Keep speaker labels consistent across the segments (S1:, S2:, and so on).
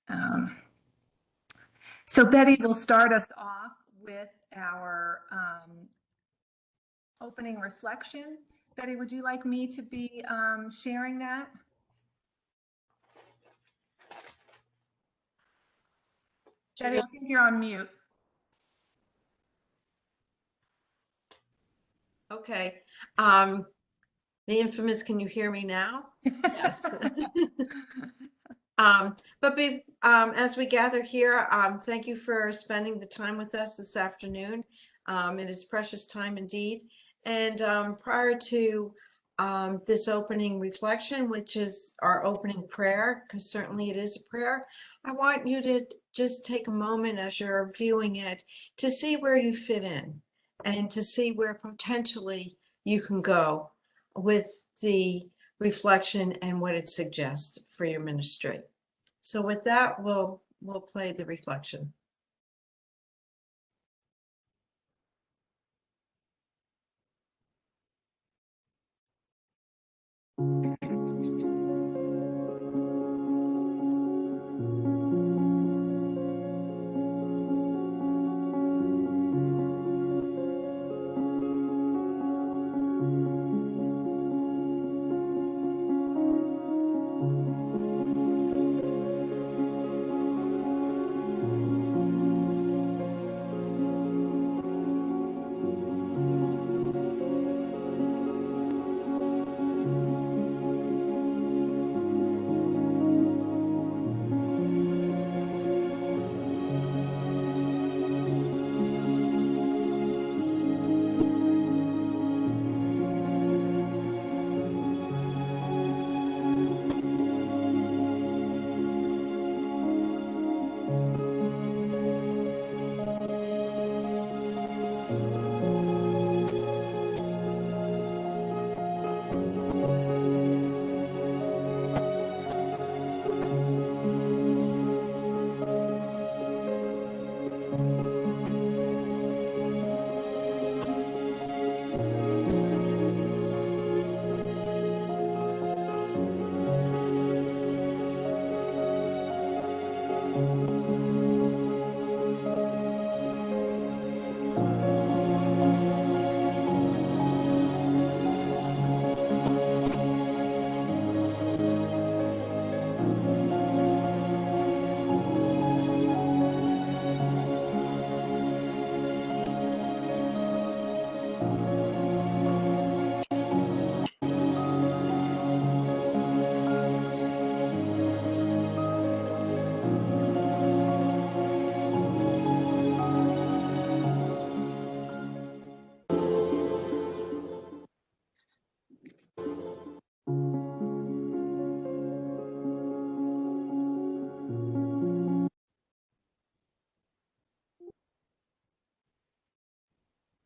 S1: Um, so Betty will start us off with our opening reflection. Betty, would you like me to be sharing that? Betty, I think you're on mute.
S2: Okay. The infamous, can you hear me now?
S1: Yes.
S2: As we gather here, thank you for spending the time with us this afternoon. It is precious time indeed. And prior to this opening reflection, which is our opening prayer, because certainly it is a prayer, I want you to just take a moment as you're viewing it to see where you fit in and to see where potentially you can go with the reflection and what it suggests for your ministry. So with that, we'll play the reflection.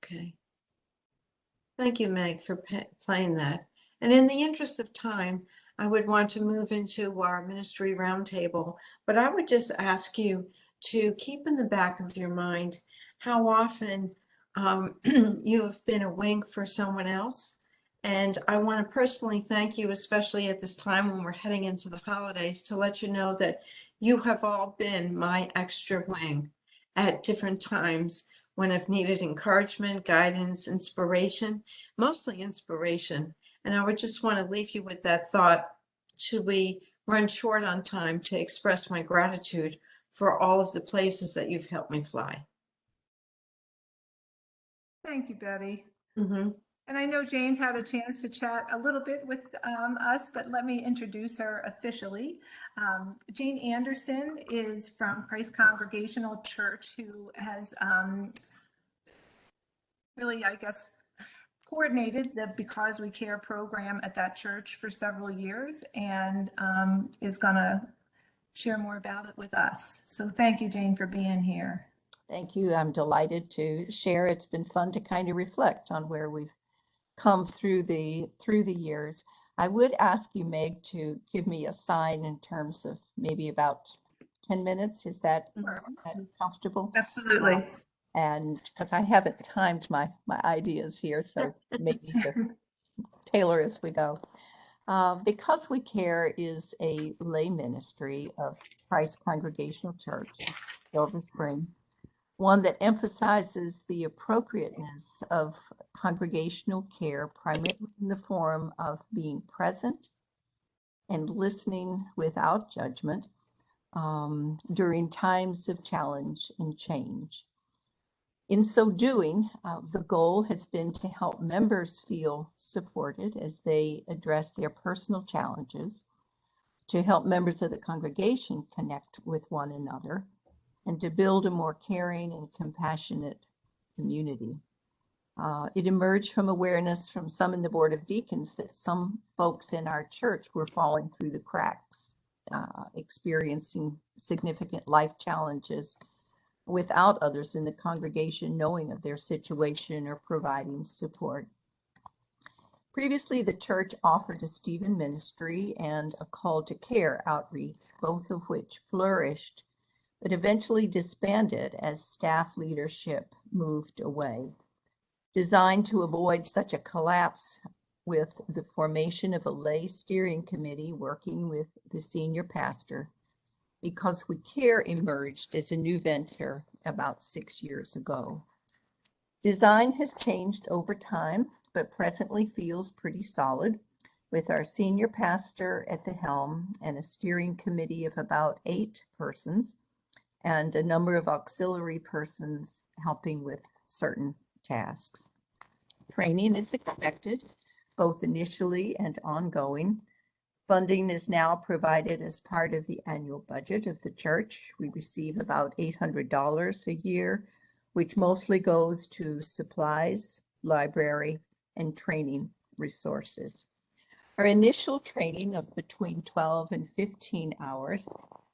S2: Okay. Thank you, Meg, for playing that. And in the interest of time, I would want to move into our ministry roundtable, but I would just ask you to keep in the back of your mind how often you have been a wing for someone else. And I want to personally thank you, especially at this time when we're heading into the holidays, to let you know that you have all been my extra wing at different times when I've needed encouragement, guidance, inspiration, mostly inspiration. And I would just want to leave you with that thought. Should we run short on time, to express my gratitude for all of the places that you've helped me fly.
S1: Thank you, Betty.
S2: Mm-hmm.
S1: And I know Jane's had a chance to chat a little bit with us, but let me introduce her officially. Jane Anderson is from Christ Congregational Church, who has really, I guess, coordinated the Because We Care program at that church for several years, and is going to share more about it with us. So thank you, Jane, for being here.
S3: Thank you. I'm delighted to share. It's been fun to kind of reflect on where we've come through the years. I would ask you, Meg, to give me a sign in terms of maybe about 10 minutes. Is that comfortable?
S1: Absolutely.
S3: And because I haven't timed my ideas here, so maybe to tailor as we go. Because We Care is a lay ministry of Christ Congregational Church, Silver Spring, one that emphasizes the appropriateness of congregational care, primarily in the form of being present and listening without judgment during times of challenge and change. In so doing, the goal has been to help members feel supported as they address their personal challenges, to help members of the congregation connect with one another, and to build a more caring and compassionate community. It emerged from awareness from some in the Board of Deacons that some folks in our church were falling through the cracks, experiencing significant life challenges without others in the congregation knowing of their situation or providing support. Previously, the church offered a Stephen ministry and a call to care outreach, both of which flourished, but eventually disbanded as staff leadership moved away. Designed to avoid such a collapse with the formation of a lay steering committee working with the senior pastor, Because We Care emerged as a new venture about 6 years ago. Design has changed over time, but presently feels pretty solid, with our senior pastor at the helm and a steering committee of about 8 persons, and a number of auxiliary persons helping with certain tasks. Training is expected, both initially and ongoing. Funding is now provided as part of the annual budget of the church. We receive about $800 a year, which mostly goes to supplies, library, and training resources. Our initial training of between 12 and 15 hours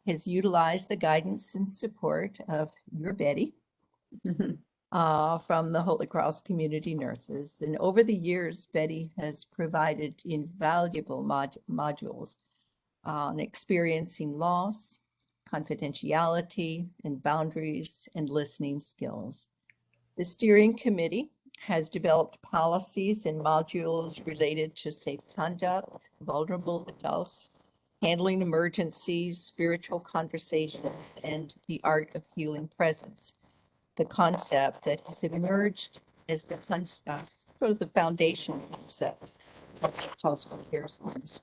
S3: has utilized the guidance and support of your Betty from the Holy Cross Community Nurses. And over the years, Betty has provided invaluable modules on experiencing loss, confidentiality, and boundaries, and listening skills. The steering committee has developed policies and modules related to safe conduct, vulnerable adults, handling emergencies, spiritual conversations, and the art of healing presence. The concept that has emerged as the sort of the foundation concept of Untitled Chapter.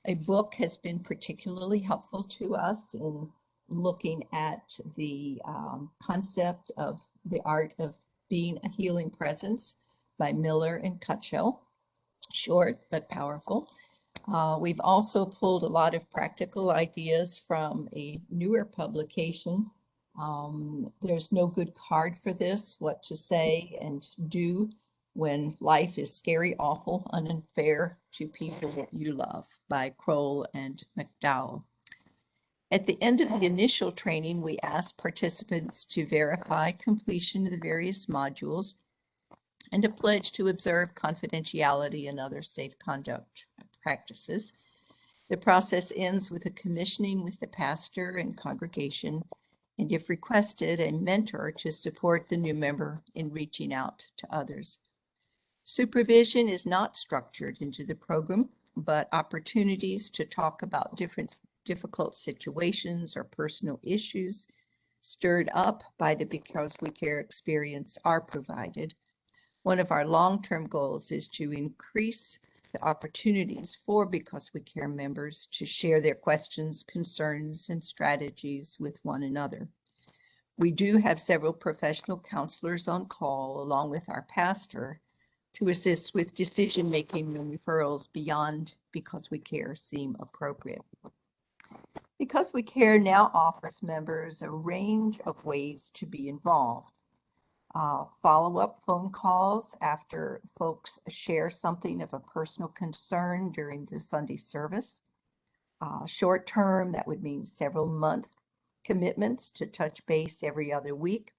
S3: A book has been particularly helpful to us in looking at the concept of the art of being a healing presence by Miller and Cutshell. Short but powerful. We've also pulled a lot of practical ideas from a newer publication. There's no good card for this, what to say and do when life is scary, awful, unfair to people that you love, by Kroll and McDowell. At the end of the initial training, we asked participants to verify completion of the various modules and a pledge to observe confidentiality and other safe conduct practices. The process ends with a commissioning with the pastor and congregation, and if requested, a mentor to support the new member in reaching out to others. Supervision is not structured into the program, but opportunities to talk about difficult situations or personal issues stirred up by the Because We Care experience are provided. One of our long-term goals is to increase the opportunities for Because We Care members to share their questions, concerns, and strategies with one another. We do have several professional counselors on call, along with our pastor, to assist with decision-making when referrals beyond Because We Care seem appropriate. Because We Care now offers members a range of ways to be involved. Follow-up phone calls after folks share something of a personal concern during the Sunday service. Short-term, that would mean several month commitments to touch base every other week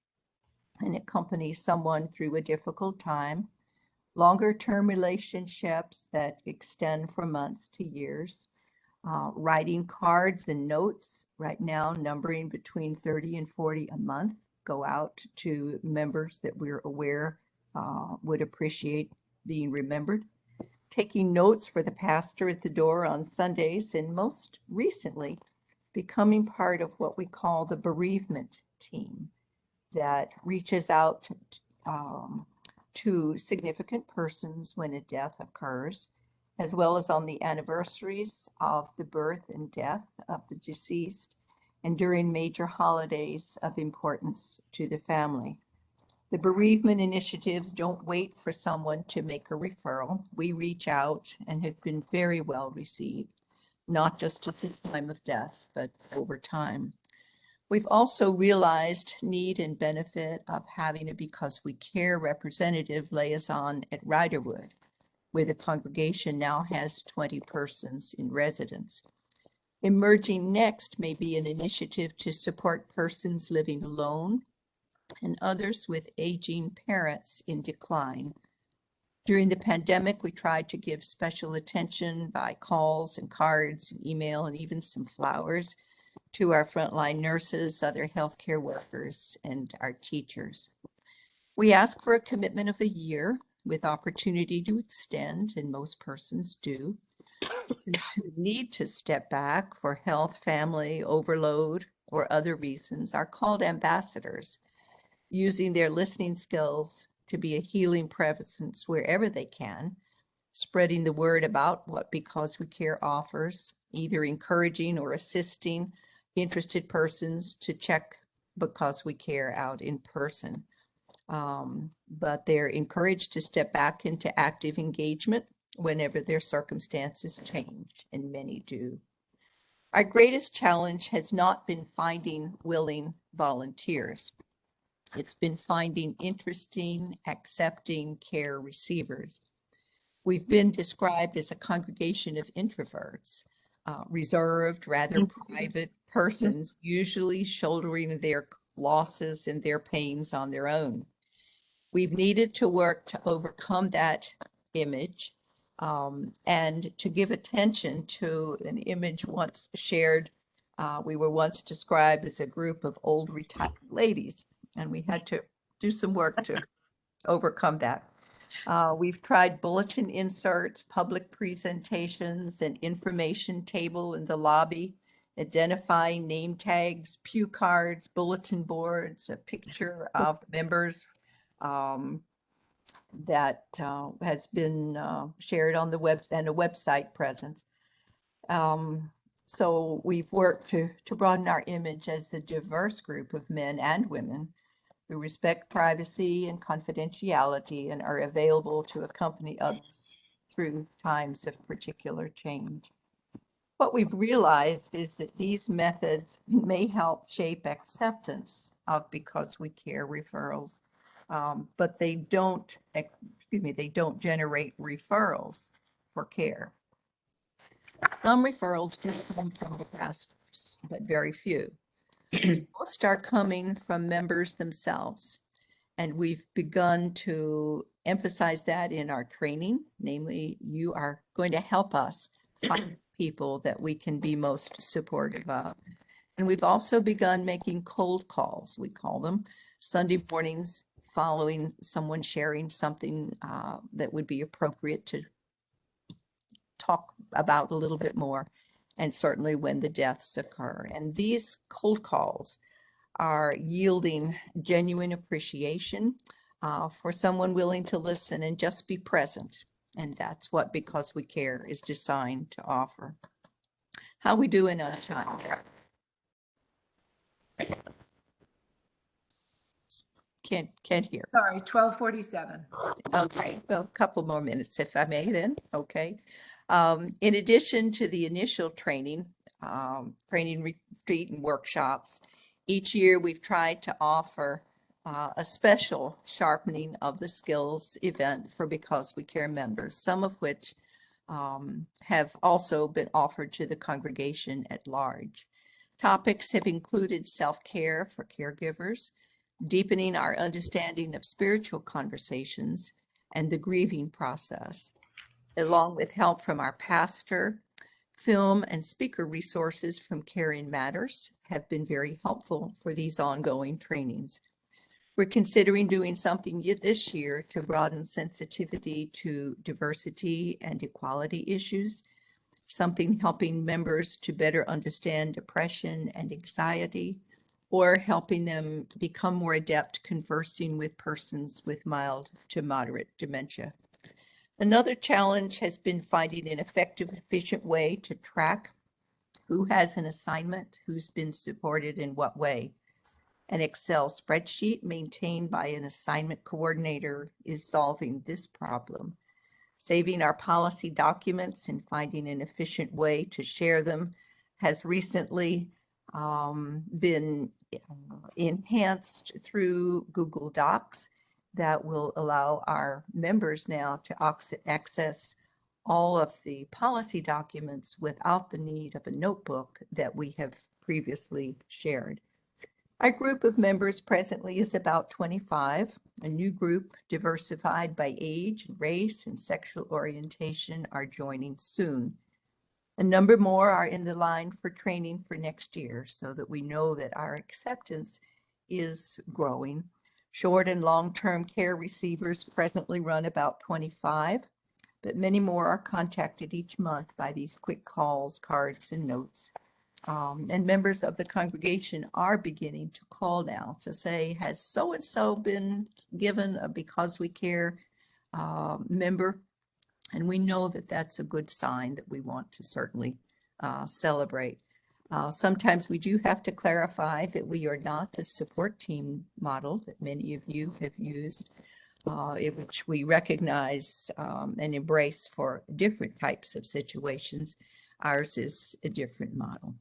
S3: and accompany someone through a difficult time. Longer-term relationships that extend from months to years. Writing cards and notes, right now numbering between 30 and 40 a month, go out to members that we're aware would appreciate being remembered. taking notes for the pastor at the door on Sundays, and most recently, becoming part of what we call the bereavement team that reaches out to significant persons when a death occurs, as well as on the anniversaries of the birth and death of the deceased, and during major holidays of importance to the family. The bereavement initiatives don't wait for someone to make a referral. We reach out and have been very well received, not just at the time of death, but over time. We've also realized need and benefit of having a Because We Care representative liaison at Riderwood, where the congregation now has 20 persons in residence. Emerging next may be an initiative to support persons living alone and others with aging parents in decline. During the pandemic, we tried to give special attention by calls and cards and email and even some flowers to our frontline nurses, other healthcare workers, and our teachers. We ask for a commitment of a year with opportunity to extend, and most persons do. Since who need to step back for health, family, overload, or other reasons are called ambassadors, using their listening skills to be a healing presence wherever they can, spreading the word about what Because We Care offers, either encouraging or assisting interested persons to check Because We Care out in person. But they're encouraged to step back into active engagement whenever their circumstances change, and many do. Our greatest challenge has not been finding willing volunteers. It's been finding interesting, accepting care receivers. We've been described as a congregation of introverts, reserved, rather private persons, usually shouldering their losses and their pains on their own. We've needed to work to overcome that image and to give attention to an image once shared. We were once described as a group of old retired ladies, and we had to do some work to overcome that. We've tried bulletin inserts, public presentations, an information table in the lobby, identifying name tags, pew cards, bulletin boards, a picture of members that has been shared on the web, and a website presence. So we've worked to broaden our image as a diverse group of men and women who respect privacy and confidentiality and are available to accompany others through times of particular change. What we've realized is that these methods may help shape acceptance of Because We Care referrals, but they don't generate referrals for care. Some referrals do come from the pastors, but very few. Most are coming from members themselves, and we've begun to emphasize that in our training. Namely, you are going to help us find people that we can be most supportive of. And we've also begun making cold calls, we call them, Sunday mornings following someone sharing something that would be appropriate to talk about a little bit more, and certainly when the deaths occur. And these cold calls are yielding genuine appreciation for someone willing to listen and just be present. And that's what Because We Care is designed to offer. How we doing on time? Can't hear.
S1: Sorry, 12:47.
S3: Okay, well, a couple more minutes if I may then. Okay. In addition to the initial training retreat and workshops, each year we've tried to offer a special sharpening of the skills event for Because We Care members, some of which have also been offered to the congregation at large. Topics have included self-care for caregivers, deepening our understanding of spiritual conversations and the grieving process, along with help from our pastor. Film and speaker resources from Caring Matters have been very helpful for these ongoing trainings. We're considering doing something this year to broaden sensitivity to diversity and equality issues, something helping members to better understand depression and anxiety, or helping them become more adept conversing with persons with mild to moderate dementia. Another challenge has been finding an effective, efficient way to track who has an assignment, who's been supported in what way. An Excel spreadsheet maintained by an assignment coordinator is solving this problem. Saving our policy documents and finding an efficient way to share them has recently been enhanced through Google Docs that will allow our members now to access all of the policy documents without the need of a notebook that we have previously shared. Our group of members presently is about 25. A new group diversified by age, race, and sexual orientation are joining soon. A number more are in the line for training for next year so that we know that our acceptance is growing. Short and long-term care receivers presently run about 25, but many more are contacted each month by these quick calls, cards, and notes. And members of the congregation are beginning to call now to say, has so-and-so been given a Because We Care member? And we know that that's a good sign that we want to certainly celebrate. Sometimes we do have to clarify that we are not the support team model that many of you have used, which we recognize and embrace for different types of situations. Ours is a different model.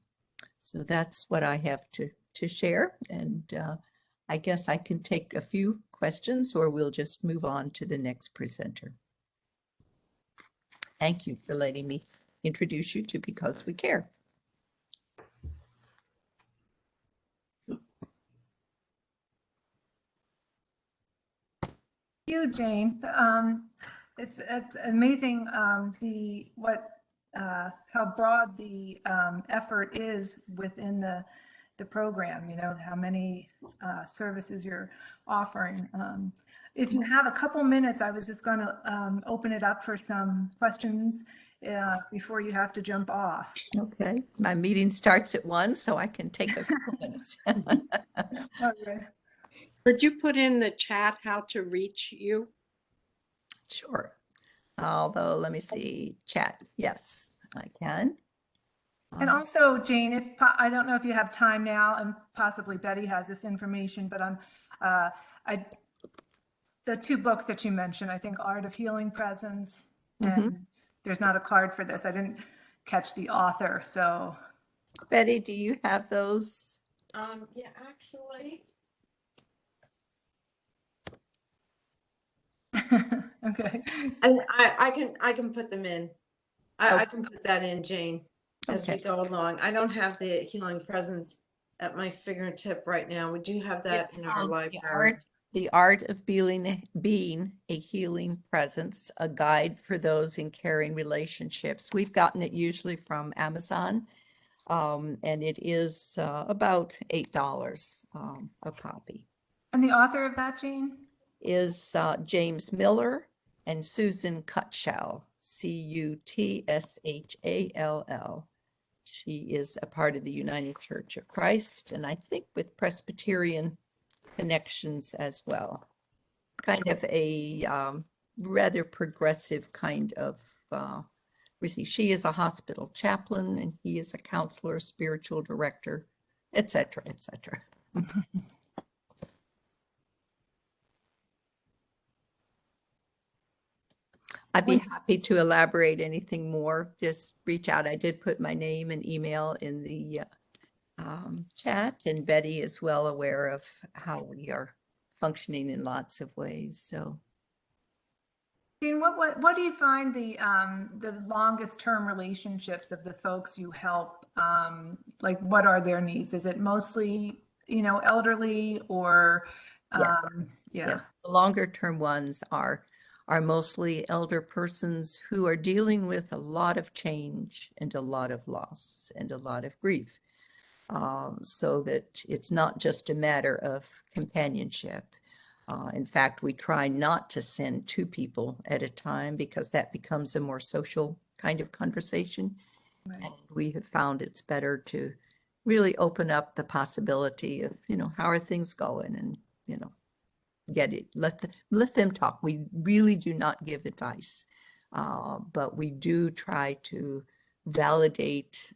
S3: So that's what I have to share. And I guess I can take a few questions or we'll just move on to the next presenter. Thank you for letting me introduce you to Because We Care.
S1: You, Jane. It's amazing how broad the effort is within the program. You know how many services you're offering. If you have a couple minutes, I was just going to open it up for some questions before you have to jump off.
S3: Okay, my meeting starts at 1, so I can take a couple minutes.
S1: Okay.
S4: Could you put in the chat how to reach you?
S3: Sure. Although, let me see, chat. Yes, I can.
S1: And also, Jane, I don't know if you have time now, and possibly Betty has this information, but the 2 books that you mentioned, I think Art of Healing Presence, and there's not a card for this. I didn't catch the author, so.
S3: Betty, do you have those?
S2: Yeah, actually.
S1: Okay.
S2: And I can put them in. I
S3: Okay.
S2: can put that in, Jane, as we
S3: Okay.
S2: go along. I don't have the Healing Presence at my fingertip right now. We do have that
S3: It's
S2: in our
S3: called
S2: library.
S3: The Art of Being a Healing Presence, a guide for those in caring relationships. We've gotten it usually from Amazon, and it is about $8 a copy.
S1: And the author of that, Jane?
S3: Is James Miller and Susan Cutshall, Cutshall. She is a part of the United Church of Christ, and I think with Presbyterian connections as well. Kind of a rather progressive kind of, she is a hospital chaplain and he is a counselor, spiritual director, etc., etc. I'd be happy to elaborate anything more. Just reach out. I did put my name and email in the chat, and Betty is well aware of how we are functioning in lots of ways. So,
S1: Jane, what do you find the longest term relationships of the folks you help? Like, what are their needs? Is it mostly, elderly or?
S3: yes,
S1: Yeah.
S3: yes. The longer term ones are mostly elder persons who are dealing with a lot of change and a lot of loss and a lot of grief. So that it's not just a matter of companionship. In fact, we try not to send 2 people at a time because that becomes a more social kind of conversation.
S1: Right.
S3: And we have found it's better to really open up the possibility of, how are things going, and, get it, let them talk. We really do not give advice, but we do try to validate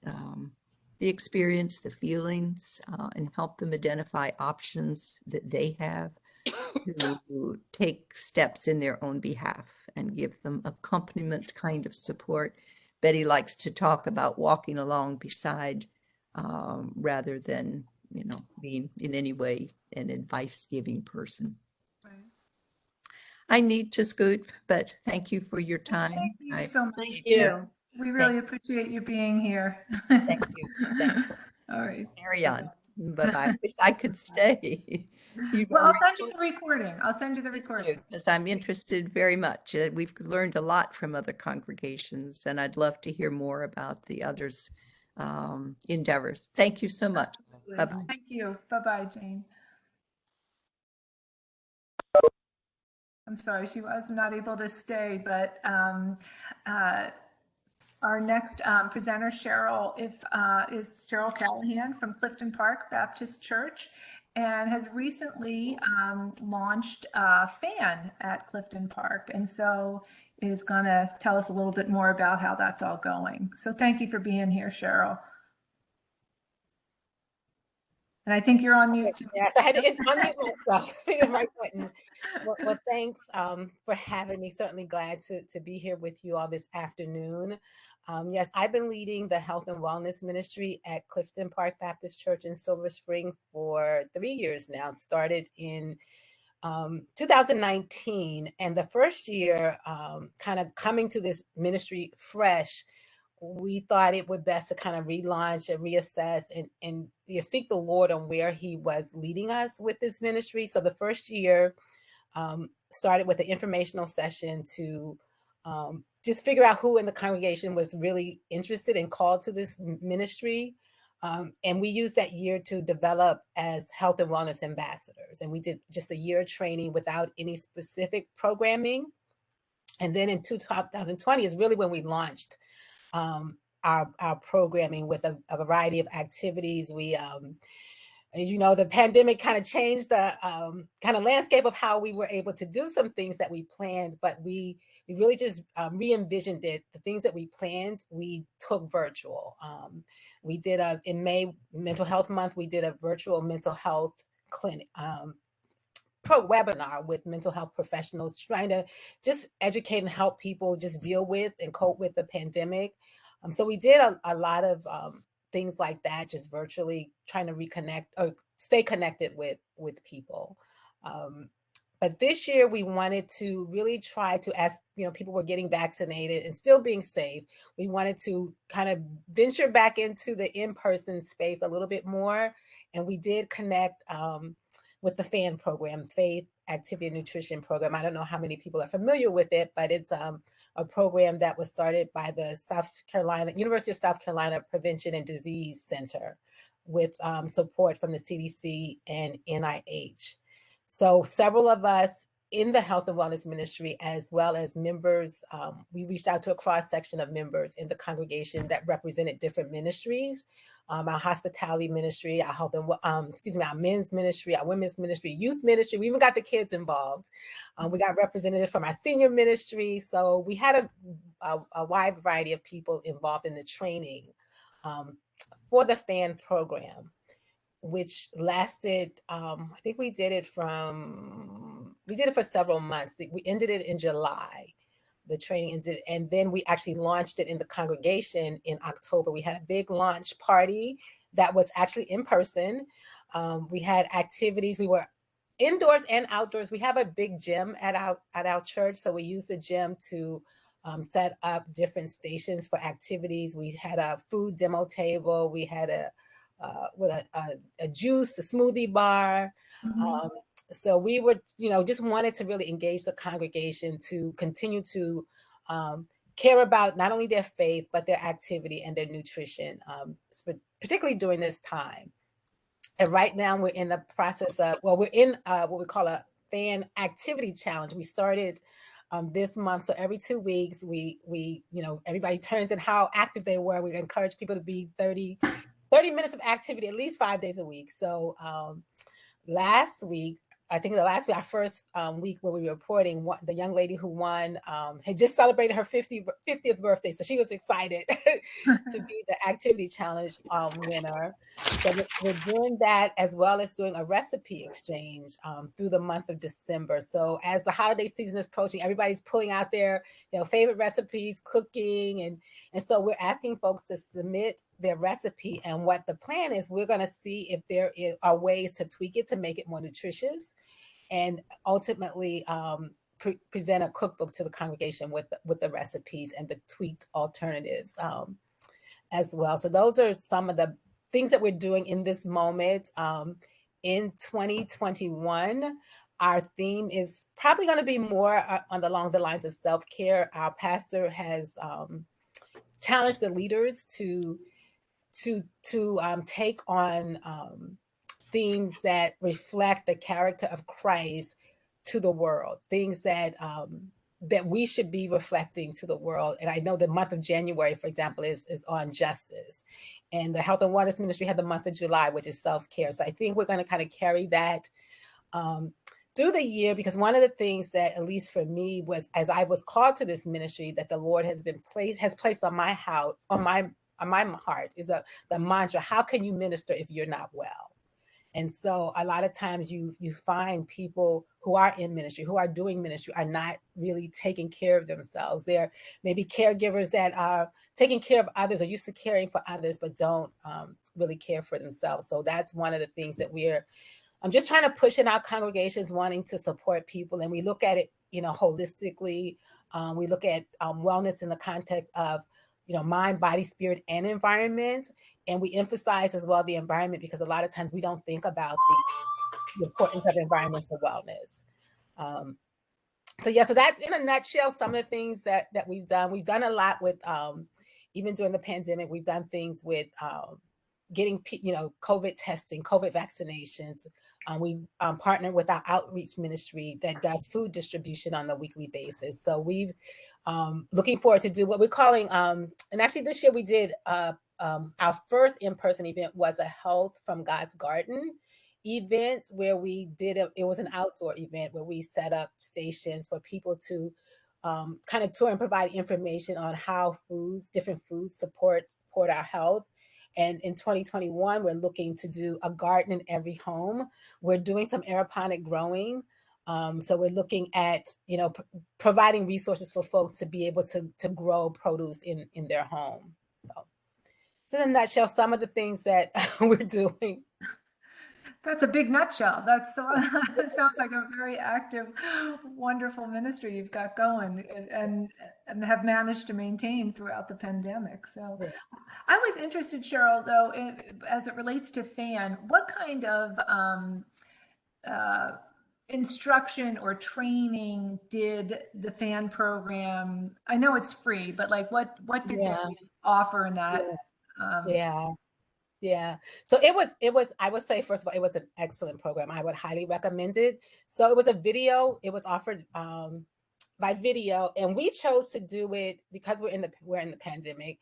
S3: the experience, the feelings, and help them identify options that they have to take steps in their own behalf and give them accompaniment kind of support. Betty likes to talk about walking along beside, rather than, being in any way an advice-giving person.
S1: Right.
S3: I need to scoot, but thank you for your
S1: Well,
S3: time.
S1: thank you
S3: I
S1: so much.
S2: Thank
S3: appreciate it.
S2: you.
S1: We really appreciate you being here.
S3: Thank you. Thank you.
S1: All right.
S3: Carry on. But I wish I could stay.
S1: Well, I'll send you the recording. I'll send you the
S3: Please do,
S1: recording.
S3: because I'm interested very much. We've learned a lot from other congregations, and I'd love to hear more about the others' endeavors. Thank you so much.
S1: Absolutely.
S3: Bye-bye.
S1: Thank you. Bye-bye, Jane. I'm sorry, she was not able to stay, but our next presenter, Cheryl, is Cheryl Callahan from Clifton Park Baptist Church, and has recently launched a fan at Clifton Park, and so is going to tell us a little bit more about how that's all going. So thank you for being here, Cheryl. And I think you're on mute too.
S5: Yes, I had to unmute myself. Hit the right button. Well, thanks for having me. Certainly glad to be here with you all this afternoon. Yes, I've been leading the health and wellness ministry at Clifton Park Baptist Church in Silver Spring for 3 years now. Started in 2019, and the first year, kind of coming to this ministry fresh, we thought it would best to kind of relaunch and reassess and seek the Lord on where He was leading us with this ministry. So the first year started with an informational session to just figure out who in the congregation was really interested and called to this ministry. And we used that year to develop as health and wellness ambassadors. And we did just a year of training without any specific programming. And then in 2020 is really when we launched our programming with a variety of activities. We, as you know, the pandemic kind of changed the kind of landscape of how we were able to do some things that we planned, but we really just re-envisioned it. The things that we planned, we took virtual. We did in May, Mental Health Month, we did a virtual mental health clinic, webinar with mental health professionals, trying to just educate and help people just deal with and cope with the pandemic. So we did a lot of things like that, just virtually trying to reconnect or stay connected with people. But this year we wanted to really try to, as people were getting vaccinated and still being safe, we wanted to kind of venture back into the in-person space a little bit more. And we did connect with the FAN program, Faith, Activity, and Nutrition program. I don't know how many people are familiar with it, but it's a program that was started by the University of South Carolina Prevention and Disease Center with support from the CDC and NIH. So several of us in the health and wellness ministry, as well as members, we reached out to a cross section of members in the congregation that represented different ministries. Our hospitality ministry, our health and our men's ministry, our women's ministry, youth ministry. We even got the kids involved. We got representatives from our senior ministry. So we had a wide variety of people involved in the training for the FAN program, which lasted, I think we did it for several months. We ended it in July. The training ended, and then we actually launched it in the congregation in October. We had a big launch party that was actually in person. We had activities. We were indoors and outdoors. We have a big gym at our church, so we used the gym to set up different stations for activities. We had a food demo table. We had a juice, a smoothie bar.
S1: Mhm.
S5: So we were, just wanted to really engage the congregation to continue to care about not only their faith, but their activity and their nutrition, particularly during this time. And right now we're in the process of, we're in what we call a fan activity challenge. We started this month. So every 2 weeks, everybody turns in how active they were. We encourage people to be 30 minutes of activity at least 5 days a week. So last week, I think the last week, our first week where we were reporting, the young lady who won had just celebrated her 50th birthday. So she was excited to be the activity challenge winner. So we're doing that as well as doing a recipe exchange through the month of December. So as the holiday season is approaching, everybody's pulling out their favorite recipes, cooking. And so we're asking folks to submit their recipe. And what the plan is, we're going to see if there are ways to tweak it to make it more nutritious, and ultimately present a cookbook to the congregation with the recipes and the tweaked alternatives as well. So those are some of the things that we're doing in this moment. In 2021, our theme is probably going to be more along the lines of self-care. Our pastor has challenged the leaders to take on themes that reflect the character of Christ to the world, things that we should be reflecting to the world. And I know the month of January, for example, is on justice. And the Health and Wellness Ministry had the month of July, which is self-care. So I think we're going to kind of carry that through the year, because one of the things that, at least for me, was as I was called to this ministry, that the Lord has placed on my heart is the mantra: how can you minister if you're not well? And so a lot of times you find people who are in ministry, who are doing ministry, are not really taking care of themselves. They're maybe caregivers that are taking care of others, or used to caring for others, but don't really care for themselves. So that's one of the things that I'm just trying to push in our congregations, wanting to support people. And we look at it, holistically. We look at wellness in the context of, mind, body, spirit, and environment. And we emphasize as well the environment, because a lot of times we don't think about the importance of environmental wellness. So that's in a nutshell some of the things that we've done. We've done a lot with, even during the pandemic, we've done things with getting, COVID testing, COVID vaccinations. We partnered with our outreach ministry that does food distribution on a weekly basis. So we've looking forward to do what we're calling, and actually this year we did our first in-person event was a Health from God's Garden event, where we did it was an outdoor event where we set up stations for people to kind of tour and provide information on how different foods support our health. And in 2021, we're looking to do a garden in every home. We're doing some aeroponic growing. So we're looking at, providing resources for folks to be able to grow produce in their home. So in a nutshell, some of the things that we're doing.
S1: That's a big nutshell. That sounds like a very active, wonderful ministry you've got going and have managed to maintain throughout the pandemic. So
S5: Yeah.
S1: I was interested, Cheryl, though, as it relates to FAN, what kind of instruction or training did the FAN program? I know it's free, but like what did they offer in that?
S5: Yeah. So it was, I would say, first of all, it was an excellent program. I would highly recommend it. So it was a video, it was offered by video, and we chose to do it because we're in the pandemic.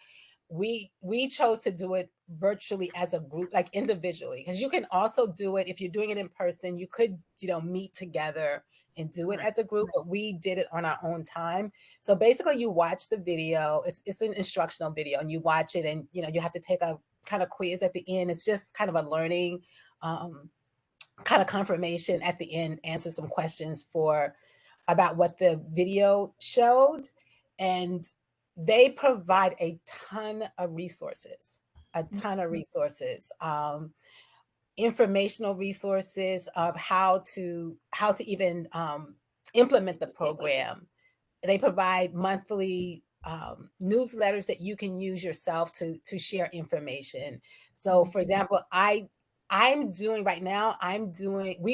S5: We chose to do it virtually as a group, like individually, because you can also do it if you're doing it in person. You could, meet together and do it as a group, but we did it on our own time. So basically you watch the video, it's an instructional video, and you watch it, and you have to take a kind of quiz at the end. It's just kind of a learning kind of confirmation at the end, answer some questions about what the video showed. And they provide a ton of resources, informational resources of how to even implement the program. They provide monthly newsletters that you can use yourself to share information. So for example, we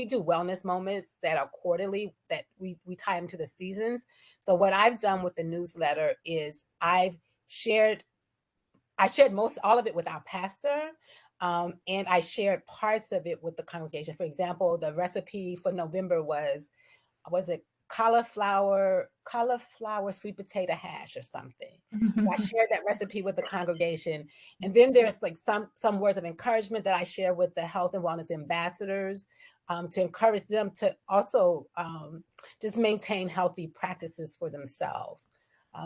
S5: do wellness moments that are quarterly, that we tie them to the seasons. So what I've done with the newsletter is I shared most all of it with our pastor. And I shared parts of it with the congregation. For example, the recipe for November was it cauliflower sweet potato hash or something. So I shared that recipe with the congregation. And then there's like some words of encouragement that I share with the health and wellness ambassadors, to encourage them to also just maintain healthy practices for themselves.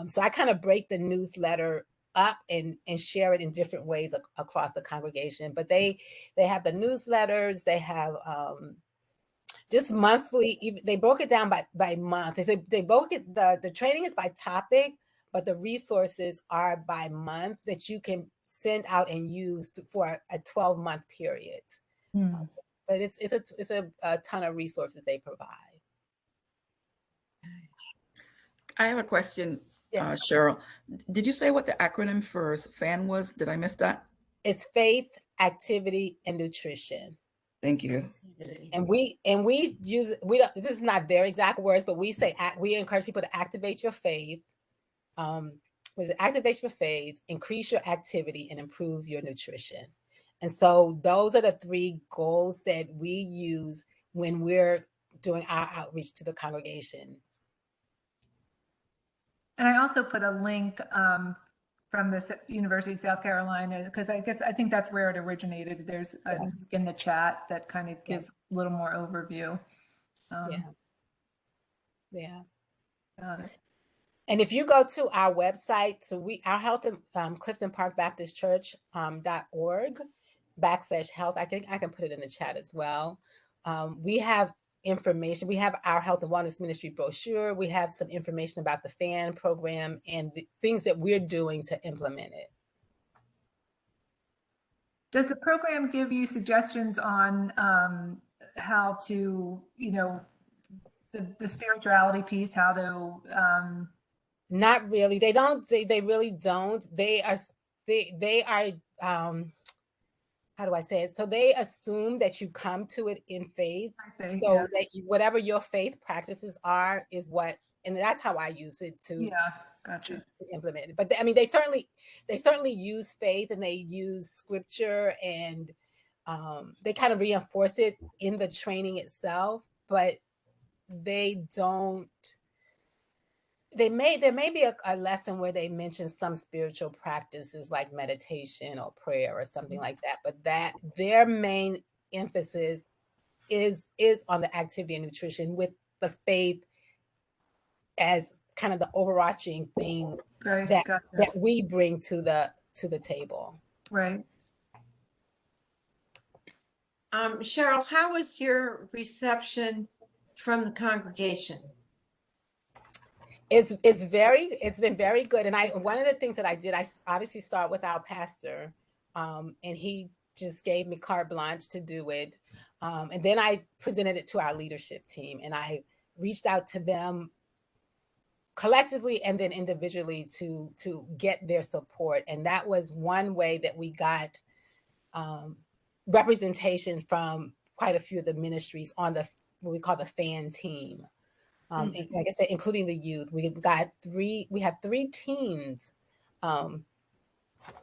S5: So I kind of break the newsletter up and share it in different ways across the congregation. But they have the newsletters, they have just monthly, they broke it down by month. They broke it, the training is by topic, but the resources are by month that you can send out and use for a 12-month period. But it's a ton of resources they provide.
S6: I have a question,
S5: Yeah.
S6: Cheryl. Did you say what the acronym for FAN was? Did I miss that?
S5: It's faith, activity, and nutrition.
S6: Thank you.
S5: And we use, this is not their exact words, but we say, we encourage people to activate your faith, activate your faith, increase your activity, and improve your nutrition. And so those are the 3 goals that we use when we're doing our outreach to the congregation.
S1: And I also put a link from the University of South Carolina, because I think that's where it originated. There's a link in the chat that kind of gives a little more overview.
S5: Yeah.
S1: Got it.
S5: And if you go to our website, so our health and Clifton Park Baptist Church .org/health, I think I can put it in the chat as well. We have information. We have our health and wellness ministry brochure. We have some information about the FAN program and the things that we're doing to implement it.
S1: Does the program give you suggestions on how to, the spirituality piece, how to
S5: Not really. They don't. They really don't. They are. How do I say it? So they assume that you come to it in faith. So that whatever your faith practices are is what, and that's how I use it to.
S1: Gotcha.
S5: To implement it. But I mean, they certainly use faith, and they use scripture, and they kind of reinforce it in the training itself. But they don't. There may be a lesson where they mention some spiritual practices like meditation or prayer or something like that, but that their main emphasis is on the activity and nutrition, with the faith as kind of the overarching thing that we bring to the table.
S1: Right.
S2: Cheryl, how was your reception from the congregation?
S5: It's been very good. And one of the things that I did, I obviously started with our pastor, and he just gave me carte blanche to do it. And then I presented it to our leadership team, and I reached out to them collectively and then individually to get their support. And that was one way that we got representation from quite a few of the ministries on what we call the FAN team. And like I said, including the youth, we have 3 teens on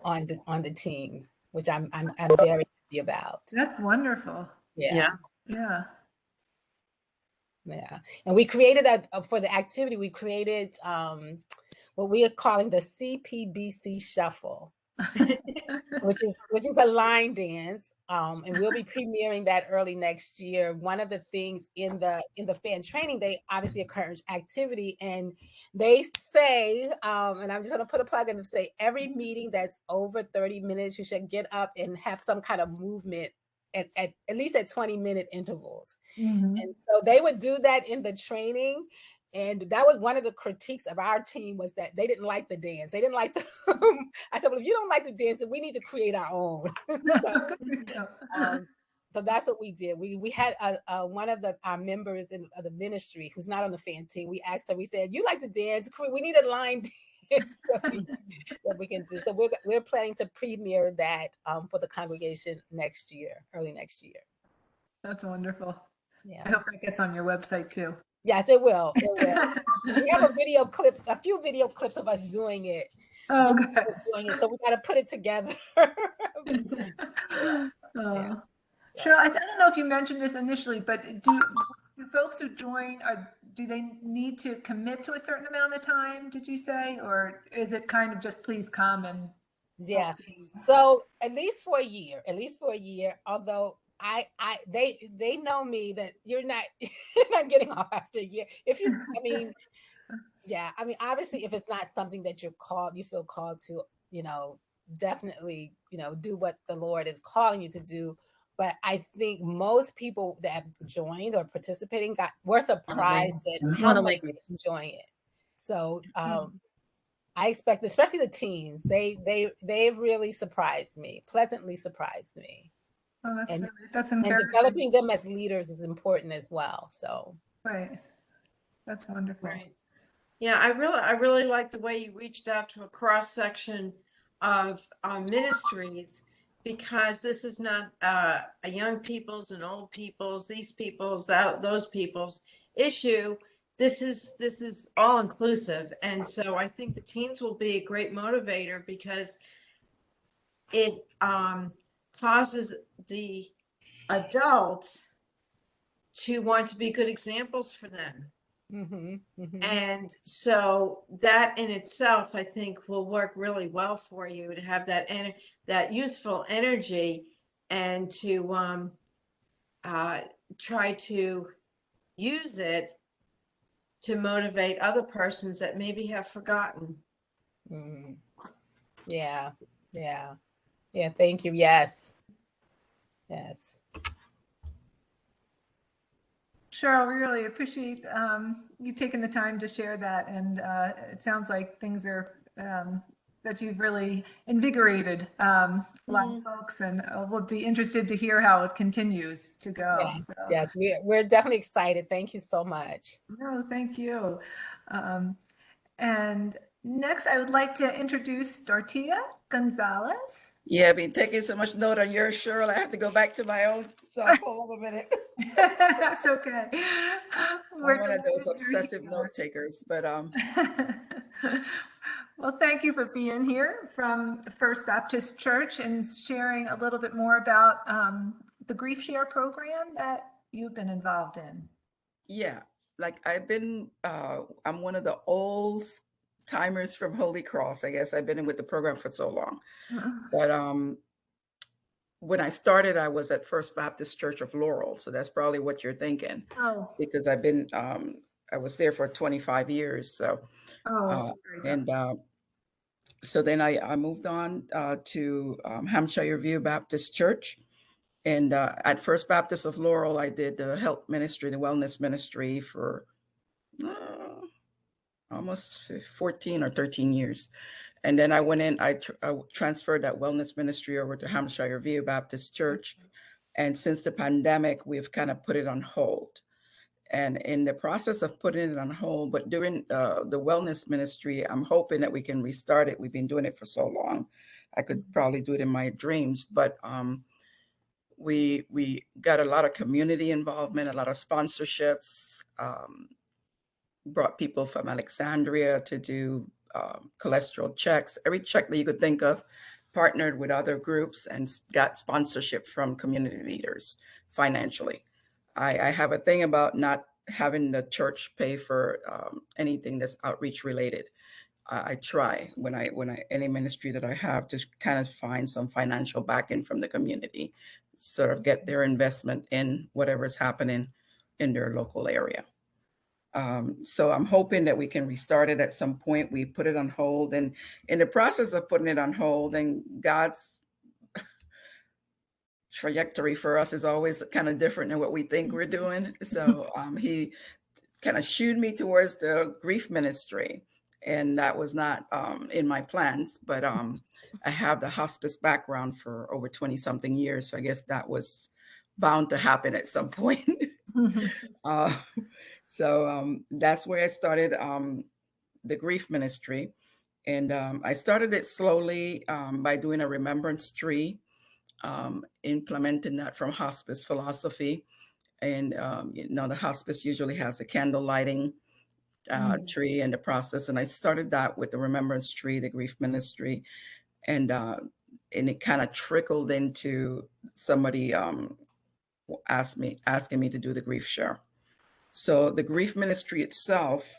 S5: the team, which I'm very happy about.
S1: That's wonderful.
S5: Yeah. And we created for the activity, we created what we are calling the CPBC Shuffle, which is a line dance. And we'll be premiering that early next year. One of the things in the FAN training, they obviously encourage activity, and they say, and I'm just going to put a plug in and say, every meeting that's over 30 minutes, you should get up and have some kind of movement at least at 20-minute intervals.
S1: Mm-hmm.
S5: And so they would do that in the training. And that was one of the critiques of our team, was that they didn't like the dance. They didn't like I said, well, if you don't like the dance, then we need to create our own. So that's what we did. We had one of our members of the ministry who's not on the FAN team. We asked her, we said, you like to dance? We need a line dance that we can do. So we're planning to premiere that for the congregation next year, early next year.
S1: That's wonderful.
S5: Yeah.
S1: I hope that gets on your website too.
S5: Yes, it will. It will. We have a few video clips of us doing it.
S1: Oh, good.
S5: Doing it, so we got to put it together.
S1: Uh, Cheryl, I don't know if you mentioned this initially, but do folks who join, do they need to commit to a certain amount of time, did you say? Or is it kind of just please come and
S5: Yeah.
S1: see?
S5: So at least for a year, although they know me that you're not you're not getting off after a year. If you, I mean, yeah, I mean, obviously, if it's not something that you feel called to, definitely, do what the Lord is calling you to do. But I think most people that have joined or participating were surprised at how much they enjoy it. So I expect, especially the teens, they've really surprised me, pleasantly surprised me.
S1: Oh,
S5: And
S1: that's
S5: and
S1: encouraging.
S5: developing them as leaders is important as well. So
S1: Right. That's wonderful.
S2: Right. Yeah, I really like the way you reached out to a cross section of ministries, because this is not a young people's and old people's, these people's, those people's issue. This is all inclusive, and so I think the teens will be a great motivator, because it causes the adults to want to be good examples for them. And so that in itself, I think, will work really well for you, to have that useful energy, and to try to use it to motivate other persons that maybe have forgotten.
S5: Yeah. Thank you. Yes.
S1: Cheryl, we really appreciate you taking the time to share that. And it sounds like things are, that you've really invigorated a lot of folks, and we'll be interested to hear how it continues to go.
S5: Yes,
S1: So,
S5: yes, we're definitely excited. Thank you so much.
S1: no, thank you. And next, I would like to introduce Dortia Gonzalez.
S6: Yeah, I've been taking so much note on yours, Cheryl. I have to go back to my own self. Hold on a minute.
S1: That's okay.
S6: I'm
S1: We're
S6: one of those
S1: delighted you're
S6: obsessive
S1: here.
S6: note takers, but
S1: Well, thank you for being here from First Baptist Church and sharing a little bit more about the Grief Share program that you've been involved in.
S6: yeah, like I'm one of the old timers from Holy Cross. I guess I've been in with the program for so long. But when I started, I was at First Baptist Church of Laurel. So that's probably what you're thinking,
S1: Oh,
S6: because I was there for 25 years. So,
S1: very good.
S6: and so then I moved on to Hampshire View Baptist Church. And at First Baptist of Laurel, I did the health ministry, the wellness ministry for almost 14 or 13 years. And then I went in, I transferred that wellness ministry over to Hampshire View Baptist Church. And since the pandemic, we've kind of put it on hold. And in the process of putting it on hold, but during the wellness ministry, I'm hoping that we can restart it. We've been doing it for so long. I could probably do it in my dreams, but we got a lot of community involvement, a lot of sponsorships, brought people from Alexandria to do cholesterol checks, every check that you could think of, partnered with other groups and got sponsorship from community leaders financially. I have a thing about not having the church pay for anything that's outreach related. I try when I any ministry that I have to kind of find some financial backing from the community, sort of get their investment in whatever's happening in their local area. So I'm hoping that we can restart it at some point. We put it on hold, and in the process of putting it on hold, and God's trajectory for us is always kind of different than what we think we're doing. So he kind of shooed me towards the grief ministry, and that was not in my plans. But I have the hospice background for over 20 something years, so I guess that was bound to happen at some point. uh, so that's where I started the grief ministry. And I started it slowly by doing a remembrance tree, implementing that from hospice philosophy. And, the hospice usually has a candle lighting tree in the process. And I started that with the remembrance tree, the grief ministry. And and it kind of trickled into somebody asking me to do the grief share. So the grief ministry itself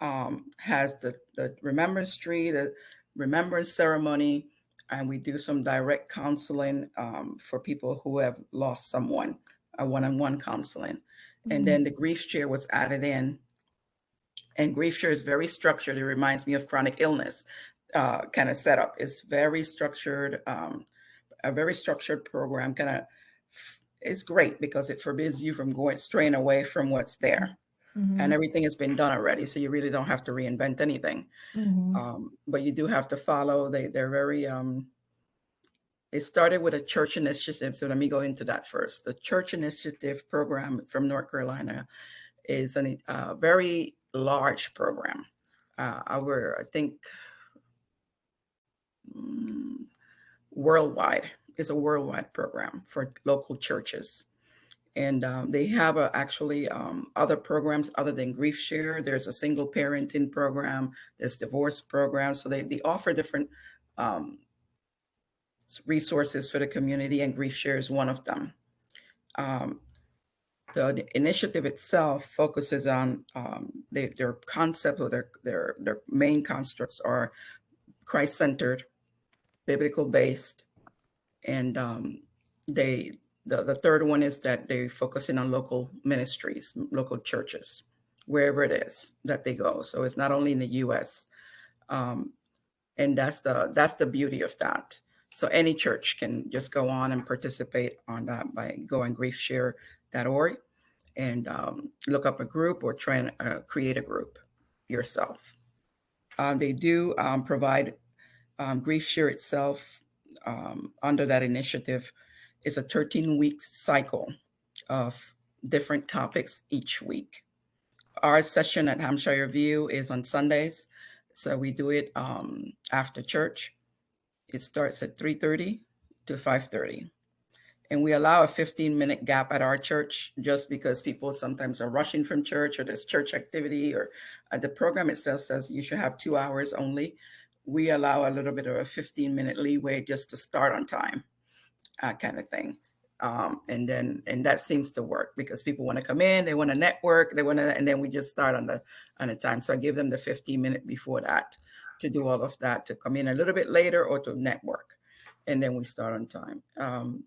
S6: has the remembrance tree, the remembrance ceremony, and we do some direct counseling for people who have lost someone, a one-on-one counseling. And then the grief share was added in. And grief share is very structured. It reminds me of chronic illness kind of setup. It's very structured, a very structured program. It's great because it forbids you from straying away from what's there. And everything has been done already, so you really don't have to reinvent anything. But you do have to follow. They're very. It started with a church initiative, so let me go into that first. The church initiative program from North Carolina is a very large program. I think worldwide. It's a worldwide program for local churches. And they have actually other programs other than Grief Share. There's a single parenting program. There's divorce programs. So they offer different resources for the community, and Grief Share is one of them. The initiative itself focuses on their concepts, or their main constructs are Christ-centered, biblical-based, and the third one is that they focus in on local ministries, local churches, wherever it is that they go. So it's not only in the U.S., and that's the beauty of that. So any church can just go on and participate on that by going griefshare.org and look up a group or try and create a group yourself. They do provide Grief Share itself under that initiative is a 13-week cycle of different topics each week. Our session at Hampshire View is on Sundays, so we do it after church. It starts at 3:30 to 5:30. And we allow a 15-minute gap at our church just because people sometimes are rushing from church or there's church activity, or the program itself says you should have 2 hours only. We allow a little bit of a 15-minute leeway just to start on time, kind of thing. And that seems to work because people want to come in, they want to network, and then we just start on the time. So I give them the 15-minute before that to do all of that, to come in a little bit later or to network. And then we start on time.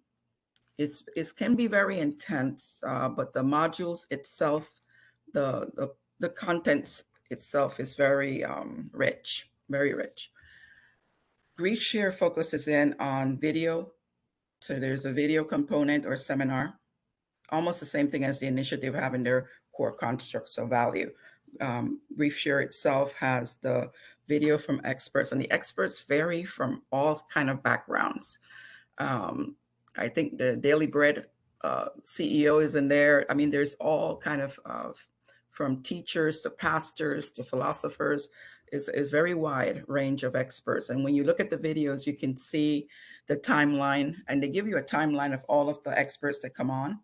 S6: It can be very intense, but the modules itself, the contents itself is very rich, very rich. Grief Share focuses in on video. So there's a video component or seminar, almost the same thing as the initiative having their core constructs of value. Grief Share itself has the video from experts, and the experts vary from all kind of backgrounds. I think the Daily Bread CEO is in there. I mean, there's all kind of from teachers to pastors to philosophers. Is very wide range of experts. And when you look at the videos, you can see the timeline, and they give you a timeline of all of the experts that come on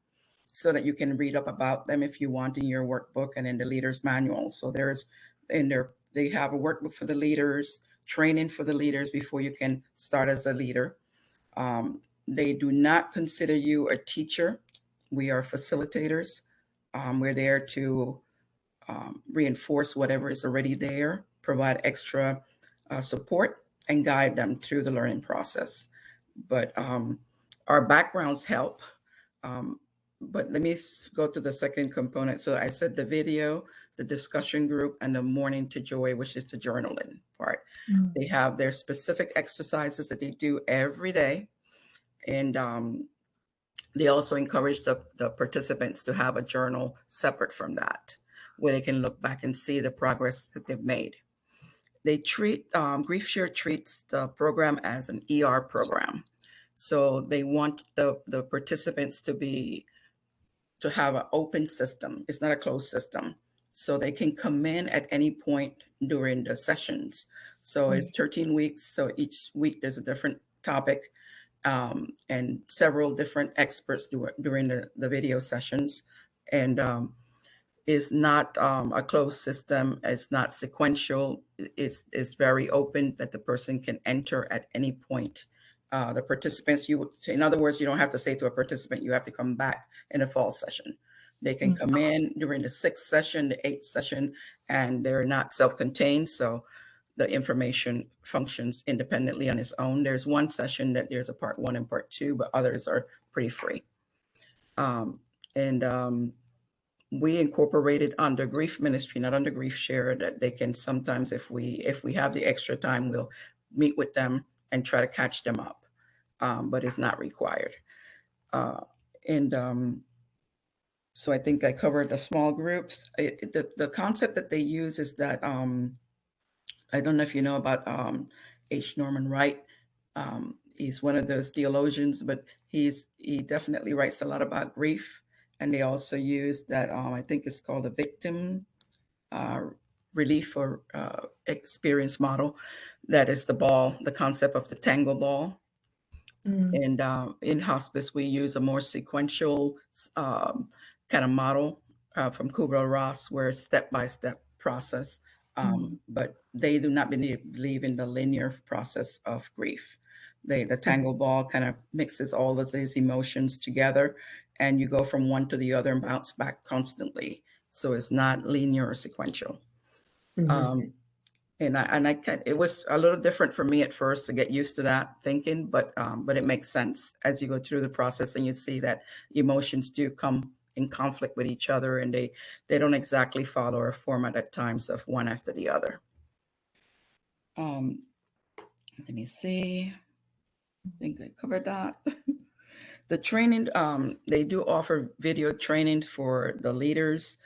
S6: so that you can read up about them if you want in your workbook and in the leader's manual. So they have a workbook for the leaders, training for the leaders before you can start as a leader. They do not consider you a teacher. We are facilitators. We're there to reinforce whatever is already there, provide extra support, and guide them through the learning process. But our backgrounds help. But let me go to the second component. So I said the video, the discussion group, and the morning to joy, which is the journaling part. They have their specific exercises that they do every day. And they also encourage the participants to have a journal separate from that, where they can look back and see the progress that they've made. They treat, Grief Share treats the program as an ER program. So they want the participants to have an open system. It's not a closed system. So they can come in at any point during the sessions. So it's 13 weeks. So each week there's a different topic. And several different experts during the video sessions, and is not a closed system. It's not sequential. It's very open that the person can enter at any point the participants, in other words, you don't have to say to a participant, you have to come back in a fall session. They can come in during the 6th session, the 8th session, and they're not self-contained. So the information functions independently on its own. There's one session that there's a part 1 and part 2, but others are pretty free. We incorporated under grief ministry, not under grief share, that they can sometimes, if we have the extra time, we'll meet with them and try to catch them up, but it's not required. So I think I covered the small groups. The concept that they use is that, I don't know if you know about H. Norman Wright. He's one of those theologians, but he definitely writes a lot about grief. And they also use that, I think it's called a victim relief or experience model. That is the concept of the tango ball. And in hospice, we use a more sequential kind of model from Kubler-Ross, where step-by-step process. But they do not believe in the linear process of grief. The tango ball kind of mixes all of these emotions together, and you go from one to the other and bounce back constantly. So it's not linear or sequential. It was a little different for me at first to get used to that thinking, but it makes sense as you go through the process and you see that emotions do come in conflict with each other, and they don't exactly follow a format at times of one after the other. Let me see. I think I covered that. The training, they do offer video training for the leaders.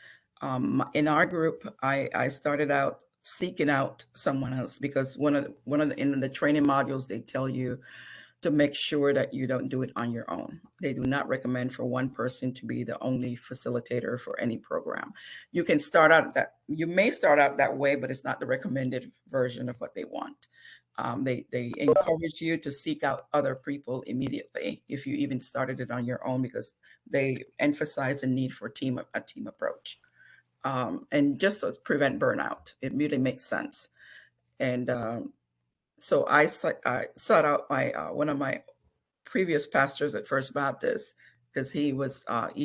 S6: In our group, I started out seeking out someone else, because in the training modules, they tell you to make sure that you don't do it on your own. They do not recommend for one person to be the only facilitator for any program. You may start out that way, but it's not the recommended version of what they want. They encourage you to seek out other people immediately if you even started it on your own, because they emphasize the need for a team approach. And just to prevent burnout. It really makes sense. And so I sought out one of my previous pastors at First Baptist, because he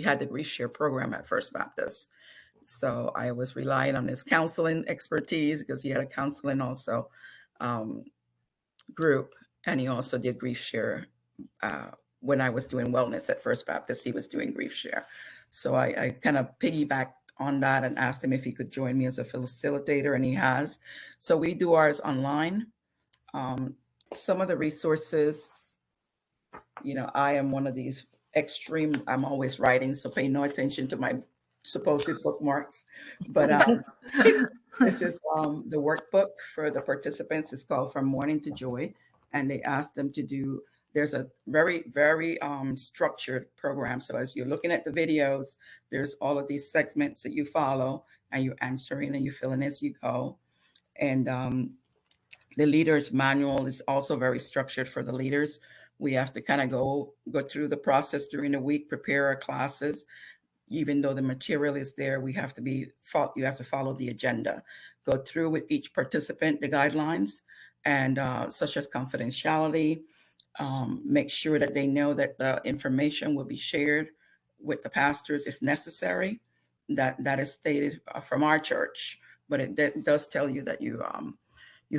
S6: had the grief share program at First Baptist. So I was relying on his counseling expertise, because he had a counseling also group, and he also did grief share. When I was doing wellness at First Baptist, he was doing grief share. So I kind of piggybacked on that and asked him if he could join me as a facilitator, and he has. So we do ours online. Some of the resources, I am one of these extreme, I'm always writing, so pay no attention to my supposed bookmarks. But this is the workbook for the participants. It's called From Mourning to Joy. And they asked them to do, there's a very, very structured program. So as you're looking at the videos, there's all of these segments that you follow, and you're answering and you fill in as you go. And the leader's manual is also very structured for the leaders. We have to kind of go through the process during the week, prepare our classes. Even though the material is there, you have to follow the agenda. Go through with each participant the guidelines, and such as confidentiality. Make sure that they know that the information will be shared with the pastors if necessary. That is stated from our church, but it does tell you that you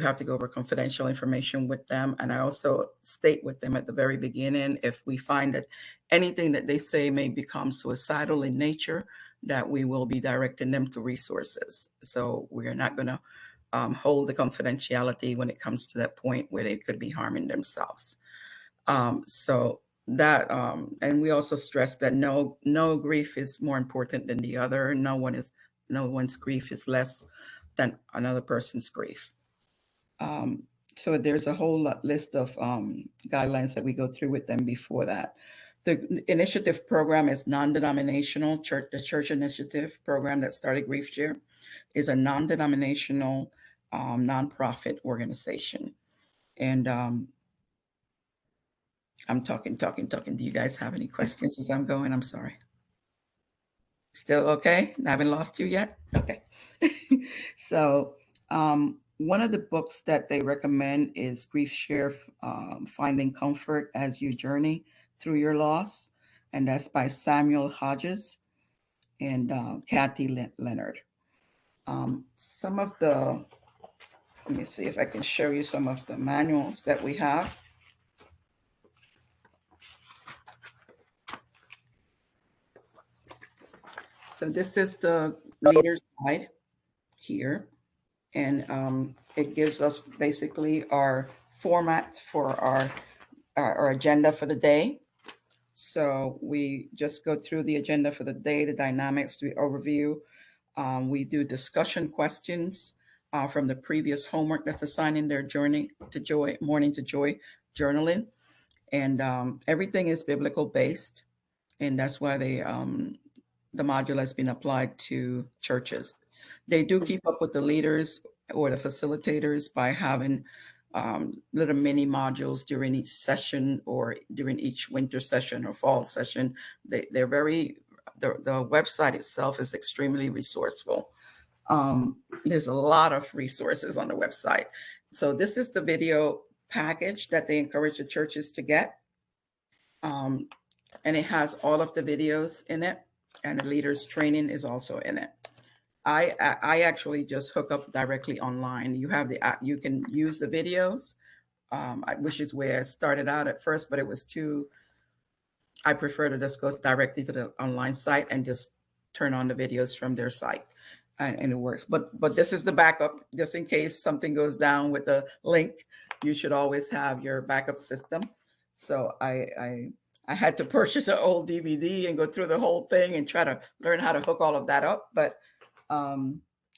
S6: have to go over confidential information with them. And I also state with them at the very beginning, if we find that anything that they say may become suicidal in nature, that we will be directing them to resources. So we are not going to hold the confidentiality when it comes to that point where they could be harming themselves. So that, and we also stress that no grief is more important than the other. No one's grief is less than another person's grief. So there's a whole list of guidelines that we go through with them before that. The initiative program is non-denominational. The church initiative program that started Grief Share is a non-denominational nonprofit organization. And I'm talking. Do you guys have any questions as I'm going? I'm sorry. Still okay? I haven't lost you yet? Okay. So one of the books that they recommend is Grief Share, Finding Comfort as You Journey Through Your Loss. And that's by Samuel Hodges and Kathy Leonard. Some of the, let me see if I can show you some of the manuals that we have. So this is the leader's guide here. And it gives us basically our format for our agenda for the day. So we just go through the agenda for the day, the dynamics, the overview. We do discussion questions from the previous homework that's assigned in their journey to joy, morning to joy journaling. And everything is biblical based. And that's why the module has been applied to churches. They do keep up with the leaders or the facilitators by having little mini modules during each session or during each winter session or fall session. They're very, the website itself is extremely resourceful. There's a lot of resources on the website. So this is the video package that they encourage the churches to get. And it has all of the videos in it, and the leaders training is also in it. I actually just hook up directly online. You have you can use the videos, which is where I started out at first, but it was I prefer to just go directly to the online site and just turn on the videos from their site, and it works. But this is the backup, just in case something goes down with the link. You should always have your backup system. So I had to purchase an old DVD and go through the whole thing and try to learn how to hook all of that up. But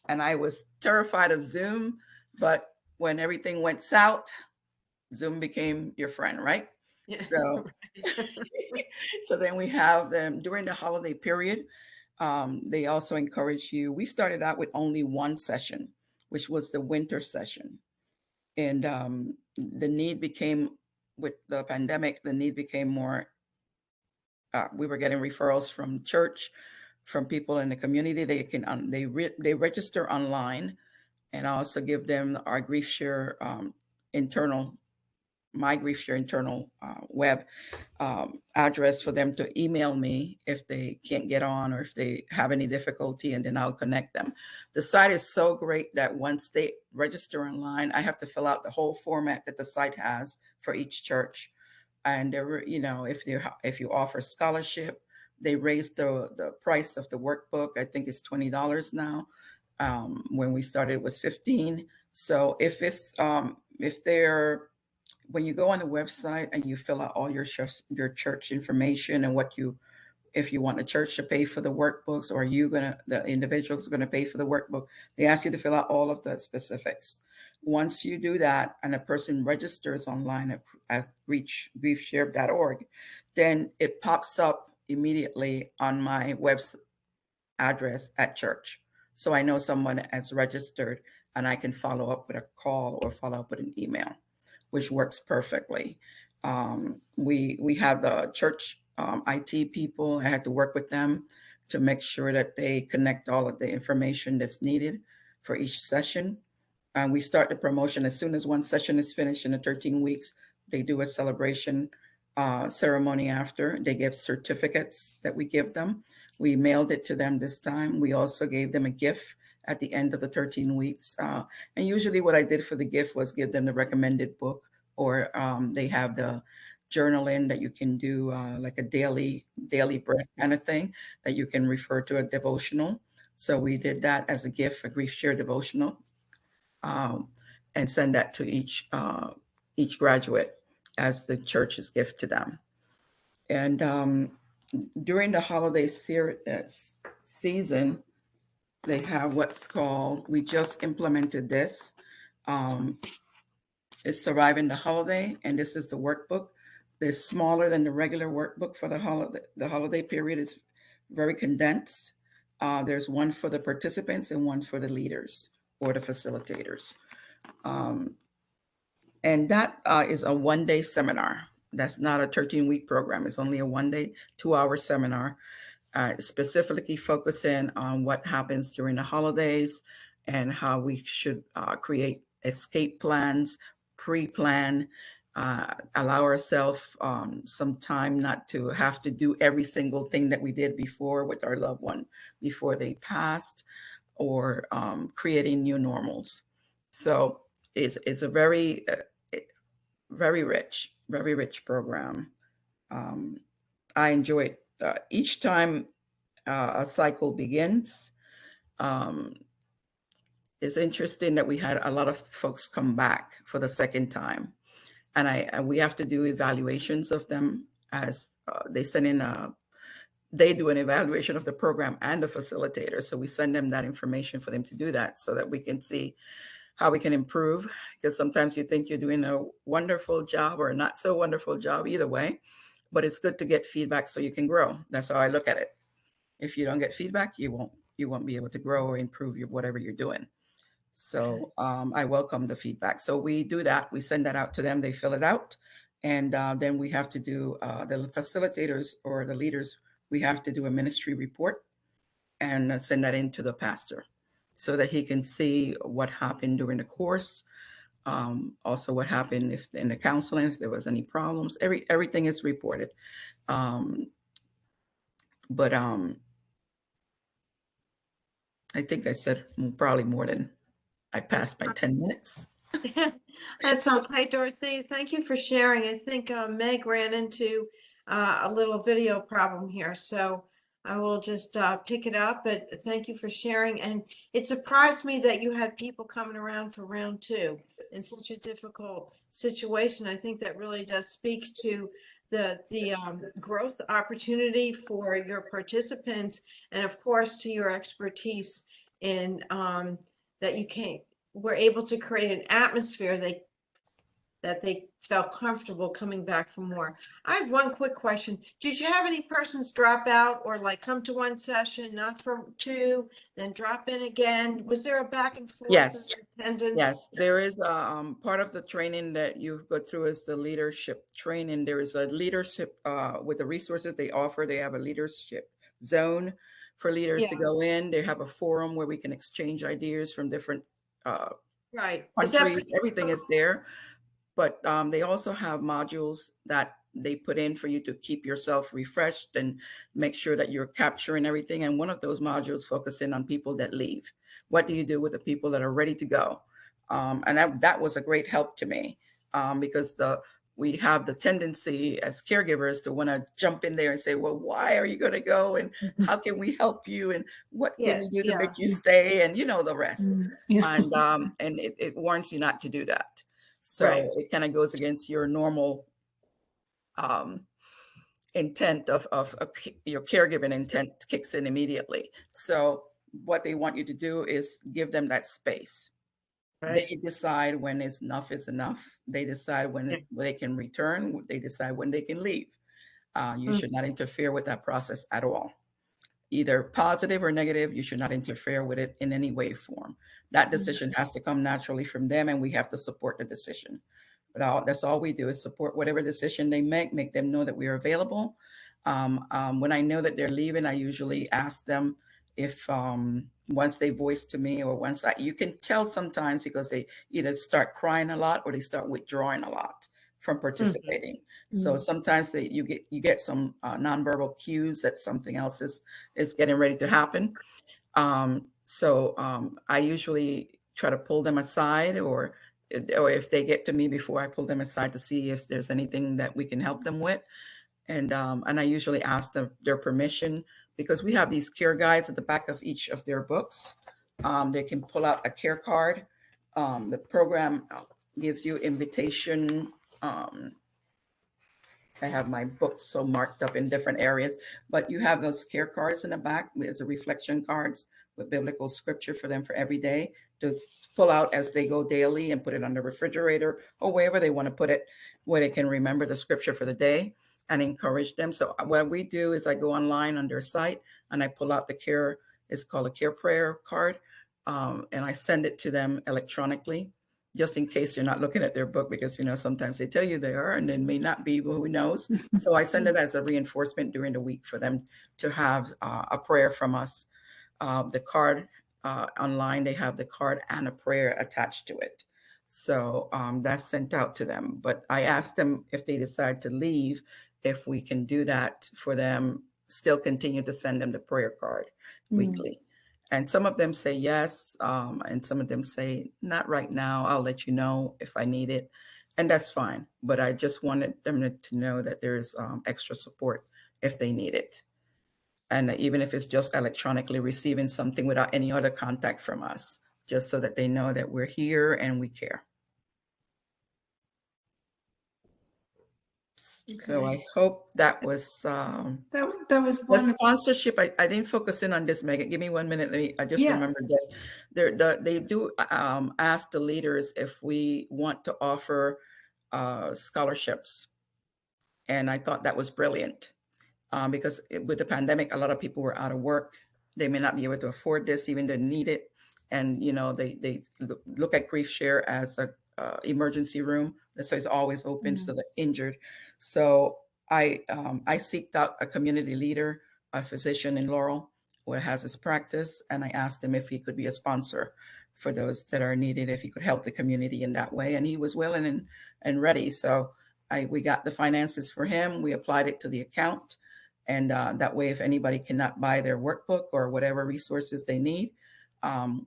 S6: and I was terrified of Zoom, but when everything went south, Zoom became your friend, right?
S2: Yeah.
S6: So, so then we have them during the holiday period. They also encourage you. We started out with only one session, which was the winter session. And the need became, with the pandemic, the need became more, we were getting referrals from church, from people in the community. They register online, and I also give them our Grief Share my Grief Share internal web address for them to email me if they can't get on or if they have any difficulty, and then I'll connect them. The site is so great that once they register online, I have to fill out the whole format that the site has for each church. And if you offer scholarship, they raised the price of the workbook. I think it's $20 now. When we started, it was $15. So when you go on the website and you fill out all your church information and if you want the church to pay for the workbooks, or the individual's gonna pay for the workbook, they ask you to fill out all of the specifics. Once you do that and a person registers online at griefshare.org, then it pops up immediately on my website address at church. So I know someone has registered, and I can follow up with a call or follow up with an email, which works perfectly. We have the church IT people. I had to work with them to make sure that they connect all of the information that's needed for each session. And we start the promotion as soon as one session is finished in the 13 weeks. They do a celebration ceremony after. They give certificates that we give them. We mailed it to them this time. We also gave them a gift at the end of the 13 weeks. And usually what I did for the gift was give them the recommended book, or they have the journaling that you can do, like a daily bread kind of thing that you can refer to a devotional. So we did that as a gift, a Grief Share devotional, and send that to each graduate as the church's gift to them. And during the holiday season, they have what's called, we just implemented this. It's Surviving the Holiday, and this is the workbook. They're smaller than the regular workbook for the holiday. The holiday period is very condensed. There's one for the participants and one for the leaders or the facilitators. And that is a one-day seminar. That's not a 13-week program. It's only a one-day, 2-hour seminar, specifically focusing on what happens during the holidays and how we should create escape plans, pre-plan, allow ourselves some time not to have to do every single thing that we did before with our loved one before they passed, or creating new normals. So it's a very, very rich program. I enjoy it. Each time a cycle begins, um, it's interesting that we had a lot of folks come back for the second time, and we have to do evaluations of them as they send in they do an evaluation of the program and the facilitator. So we send them that information for them to do that so that we can see how we can improve. Because sometimes you think you're doing a wonderful job or a not so wonderful job, either way, but it's good to get feedback so you can grow. That's how I look at it. If you don't get feedback, you won't be able to grow or improve whatever you're doing. So I welcome the feedback. So we do that. We send that out to them. They fill it out. And then we have to do, the facilitators or the leaders, we have to do a ministry report and send that in to the pastor so that he can see what happened during the course. Also what happened if in the counseling, if there was any problems, everything is reported. But I think I said probably more than I passed by 10 minutes.
S2: That's okay, Dorothy. Thank you for sharing. I think Meg ran into a little video problem here, so I will just pick it up. But thank you for sharing. And it surprised me that you had people coming around for round 2 in such a difficult situation. I think that really does speak to the growth opportunity for your participants, and of course to your expertise in that you were able to create an atmosphere that they felt comfortable coming back for more. I have one quick question. Did you have any persons drop out or like come to one session, not for 2, then drop in again? Was there a back and forth
S6: Yes.
S2: of attendance?
S6: Yes, there is part of the training that you go through is the leadership training. There is a leadership with the resources they offer. They have a leadership zone for leaders to
S2: Yeah.
S6: go in. They have a forum where we can exchange ideas from different
S2: Right.
S6: countries. Everything is there. But they also have modules that they put in for you to keep yourself refreshed and make sure that you're capturing everything. And one of those modules focusing on people that leave. What do you do with the people that are ready to go? And that was a great help to me because we have the tendency as caregivers to want to jump in there and say, well, why are you going to go? And how can we help you? And what can we do to make you stay? And you know the rest. And it warns you not to do that. So
S2: Right.
S6: it kind of goes against your normal intent of your caregiving intent kicks in immediately. So what they want you to do is give them that space.
S2: Right.
S6: They decide when enough is enough. They decide when they can return. They decide when they can leave. You should not interfere with that process at all. Either positive or negative, you should not interfere with it in any way, form. That decision has to come naturally from them, and we have to support the decision. That's all we do is support whatever decision they make them know that we are available. When I know that they're leaving, I usually ask them if once they voice to me or you can tell sometimes because they either start crying a lot or they start withdrawing a lot from participating. So sometimes you get some nonverbal cues that something else is getting ready to happen. So I usually try to pull them aside, or if they get to me before I pull them aside to see if there's anything that we can help them with. And I usually ask them their permission because we have these care guides at the back of each of their books. They can pull out a care card. The program gives you invitation. I have my books so marked up in different areas, but you have those care cards in the back. There's a reflection cards with biblical scripture for them for every day to pull out as they go daily and put it on the refrigerator or wherever they want to put it, where they can remember the scripture for the day and encourage them. So what we do is I go online on their site and I pull out it's called a care prayer card, and I send it to them electronically, just in case you're not looking at their book, because sometimes they tell you they are and then may not be, but who knows. So I send it as a reinforcement during the week for them to have a prayer from us. The card online, they have the card and a prayer attached to it. So that's sent out to them. But I asked them if they decide to leave, if we can do that for them, still continue to send them the prayer card weekly. And some of them say yes, and some of them say, not right now. I'll let you know if I need it. And that's fine. But I just wanted them to know that there's extra support if they need it. And even if it's just electronically receiving something without any other contact from us, just so that they know that we're here and we care. So I hope that was
S1: That was
S6: the
S1: wonderful.
S6: sponsorship. I didn't focus in on this, Megan. Give me 1 minute. I just remembered this. They do ask the leaders if we want to offer scholarships. And I thought that was brilliant because with the pandemic, a lot of people were out of work. They may not be able to afford this, even they need it. And, you know, they look at Grief Share as a emergency room. So it's always open so the injured. So I seeked out a community leader, a physician in Laurel, who has his practice, and I asked him if he could be a sponsor for those that are needed, if he could help the community in that way. And he was willing and ready. So we got the finances for him. We applied it to the account. And that way, if anybody cannot buy their workbook or whatever resources they need,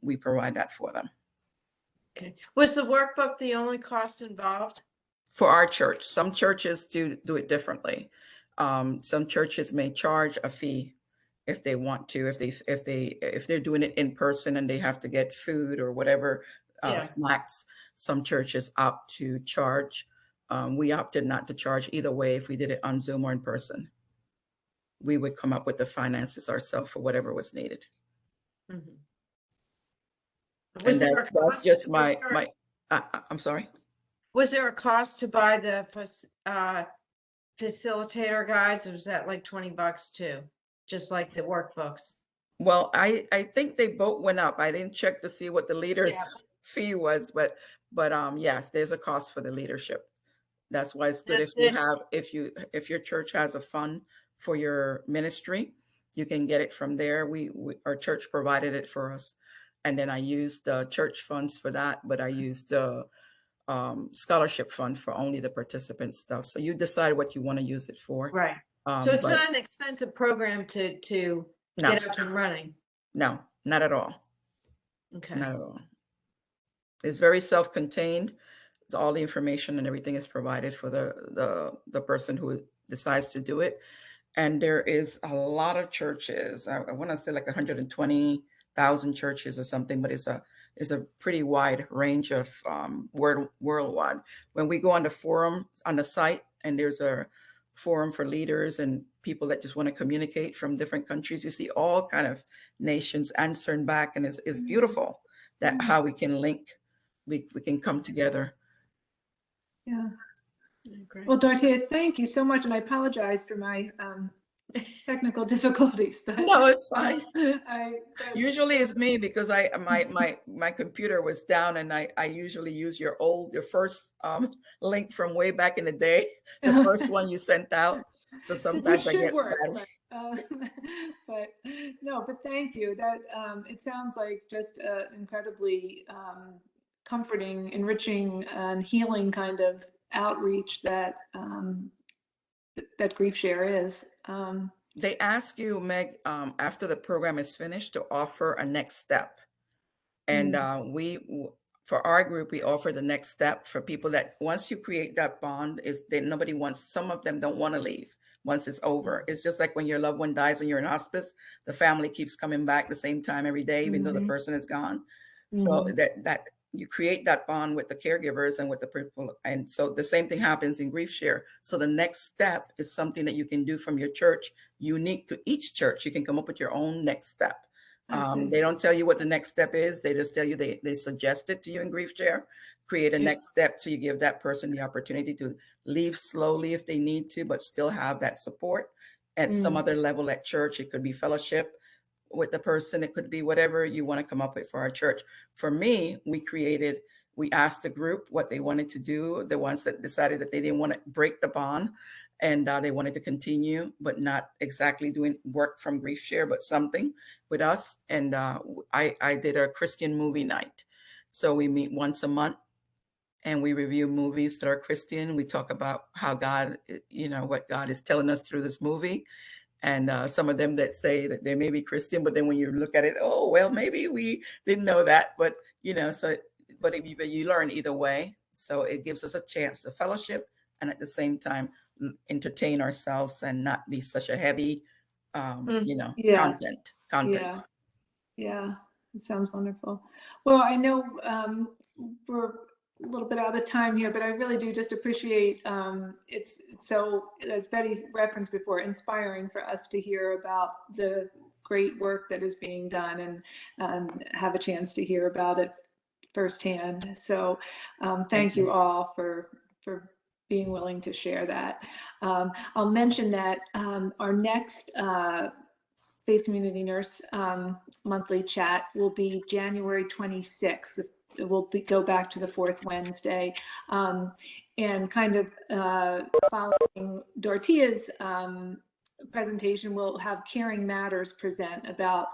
S6: we provide that for them.
S2: Okay. Was the workbook the only cost involved?
S6: For our church, some churches do it differently. Some churches may charge a fee if they want to, if they're doing it in person and they have to get food or whatever snacks. Some churches opt to charge. We opted not to charge either way if we did it on Zoom or in person. We would come up with the finances ourselves for whatever was needed.
S2: Mhm.
S6: And that's just my I'm sorry.
S2: Was there a cost to buy the facilitator guides, or was that like $20 too? Just like the workbooks?
S6: Well, I think they both went up. I didn't check to see what the leader's fee was, but yes, there's a cost for the leadership. That's why it's good if your church has a fund for your ministry, you can get it from there. Our church provided it for us, and then I used the church funds for that, but I used the scholarship fund for only the participant stuff. So you decide what you want to use it for.
S2: Right. So it's not an expensive program to get up and running.
S6: No, not at all.
S2: Okay.
S6: Not at all. It's very self-contained. All the information and everything is provided for the person who decides to do it. And there is a lot of churches. I want to say like 120,000 churches or something, but it's a pretty wide range of worldwide. When we go on the forum on the site, and there's a forum for leaders and people that just want to communicate from different countries, you see all kind of nations answering back, and it's beautiful that how we can link, we can come together.
S1: Yeah.
S2: Great.
S1: Well, Dortia, thank you so much, and I apologize for my technical difficulties. But
S6: no, it's fine. Usually it's me because my computer was down, and I usually use your first link from way back in the day, the first one you sent out. So sometimes I get
S1: but no, but thank you. That it sounds like just incredibly comforting, enriching, and healing kind of outreach that that Grief Share is.
S6: They ask you, Meg, after the program is finished, to offer a next step. And for our group, we offer the next step for people that once you create that bond, some of them don't want to leave once it's over. It's just like when your loved one dies and you're in hospice, the family keeps coming back the same time every day, even though the person is gone. So that you create that bond with the caregivers and with the people. And so the same thing happens in Grief Share. So the next step is something that you can do from your church, unique to each church. You can come up with your own next step. They don't tell you what the next step is. They just tell you they suggest it to you in Grief Share. Create a next step so you give that person the opportunity to leave slowly if they need to, but still have that support at some other level at church. It could be fellowship with the person. It could be whatever you want to come up with for our church. For me, we asked the group what they wanted to do, the ones that decided that they didn't want to break the bond and they wanted to continue, but not exactly doing work from Grief Share, but something with us. And I did a Christian movie night. So we meet once a month and we review movies that are Christian. We talk about how God, what God is telling us through this movie. And some of them that say that they may be Christian, but then when you look at it, oh, well, maybe we didn't know that. But, you learn either way. So it gives us a chance to fellowship and at the same time entertain ourselves and not be such a heavy,
S1: Yes.
S6: content.
S1: Yeah, it sounds wonderful. Well, I know we're a little bit out of time here, but I really do just appreciate it's so, as Betty referenced before, inspiring for us to hear about the great work that is being done and have a chance to hear about it firsthand. So thank you all for being willing to share that. I'll mention that our next Faith Community Nurse monthly chat will be January 26th. It will go back to the fourth Wednesday. And kind of following Dortia's presentation, we'll have Caring Matters present about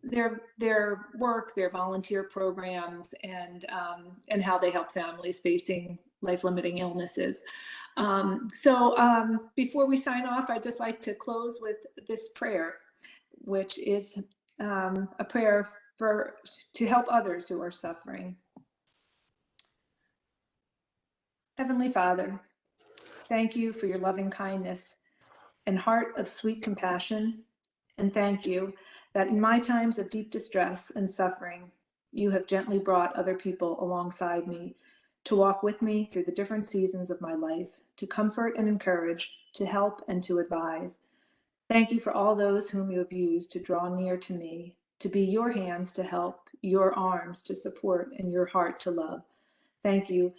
S1: their work, their volunteer programs, and how they help families facing life-limiting illnesses. So before we sign off, I'd just like to close with this prayer, which is a prayer to help others who are suffering. Heavenly Father, thank you for your loving kindness and heart of sweet compassion, and thank you that in my times of deep distress and suffering, you have gently brought other people alongside me to walk with me through the different seasons of my life, to comfort and encourage, to help and to advise. Thank you for all those whom you have used to draw near to me, to be your hands to help, your arms to support, and your heart to love. Thank you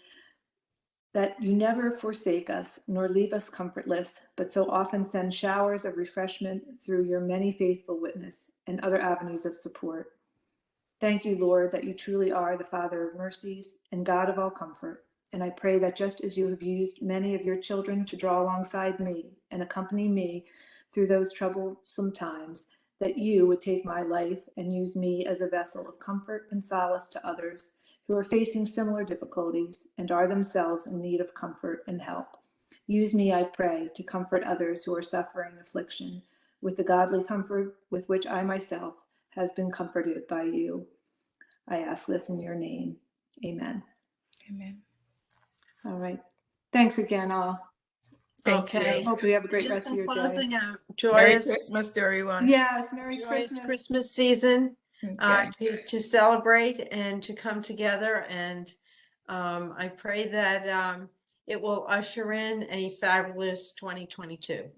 S1: that you never forsake us nor leave us comfortless, but so often send showers of refreshment through your many faithful witness and other avenues of support. Thank you, Lord, that you truly are the Father of mercies and God of all comfort. And I pray that just as you have used many of your children to draw alongside me and accompany me through those troublesome times, that you would take my life and use me as a vessel of comfort and solace to others who are facing similar difficulties and are themselves in need of comfort and help. Use me, I pray, to comfort others who are suffering affliction with the godly comfort with which I myself has been comforted by you. I ask this in your name. Amen.
S6: Amen.
S1: All right. Thanks again, all.
S6: Thank
S2: Okay.
S6: you.
S1: Hope you have a great
S2: Just
S1: rest of
S2: in
S1: your day.
S2: closing, a
S6: Merry
S2: joyous
S6: Christmas to everyone.
S1: Yes, Merry
S2: joyous
S1: Christmas.
S2: Christmas season
S6: Okay.
S2: to celebrate and to come together. And I pray that it will usher in a fabulous 2022.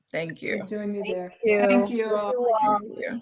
S6: Thank you.
S1: Good doing you there.
S5: you.
S1: Thank you all.
S6: Thank you.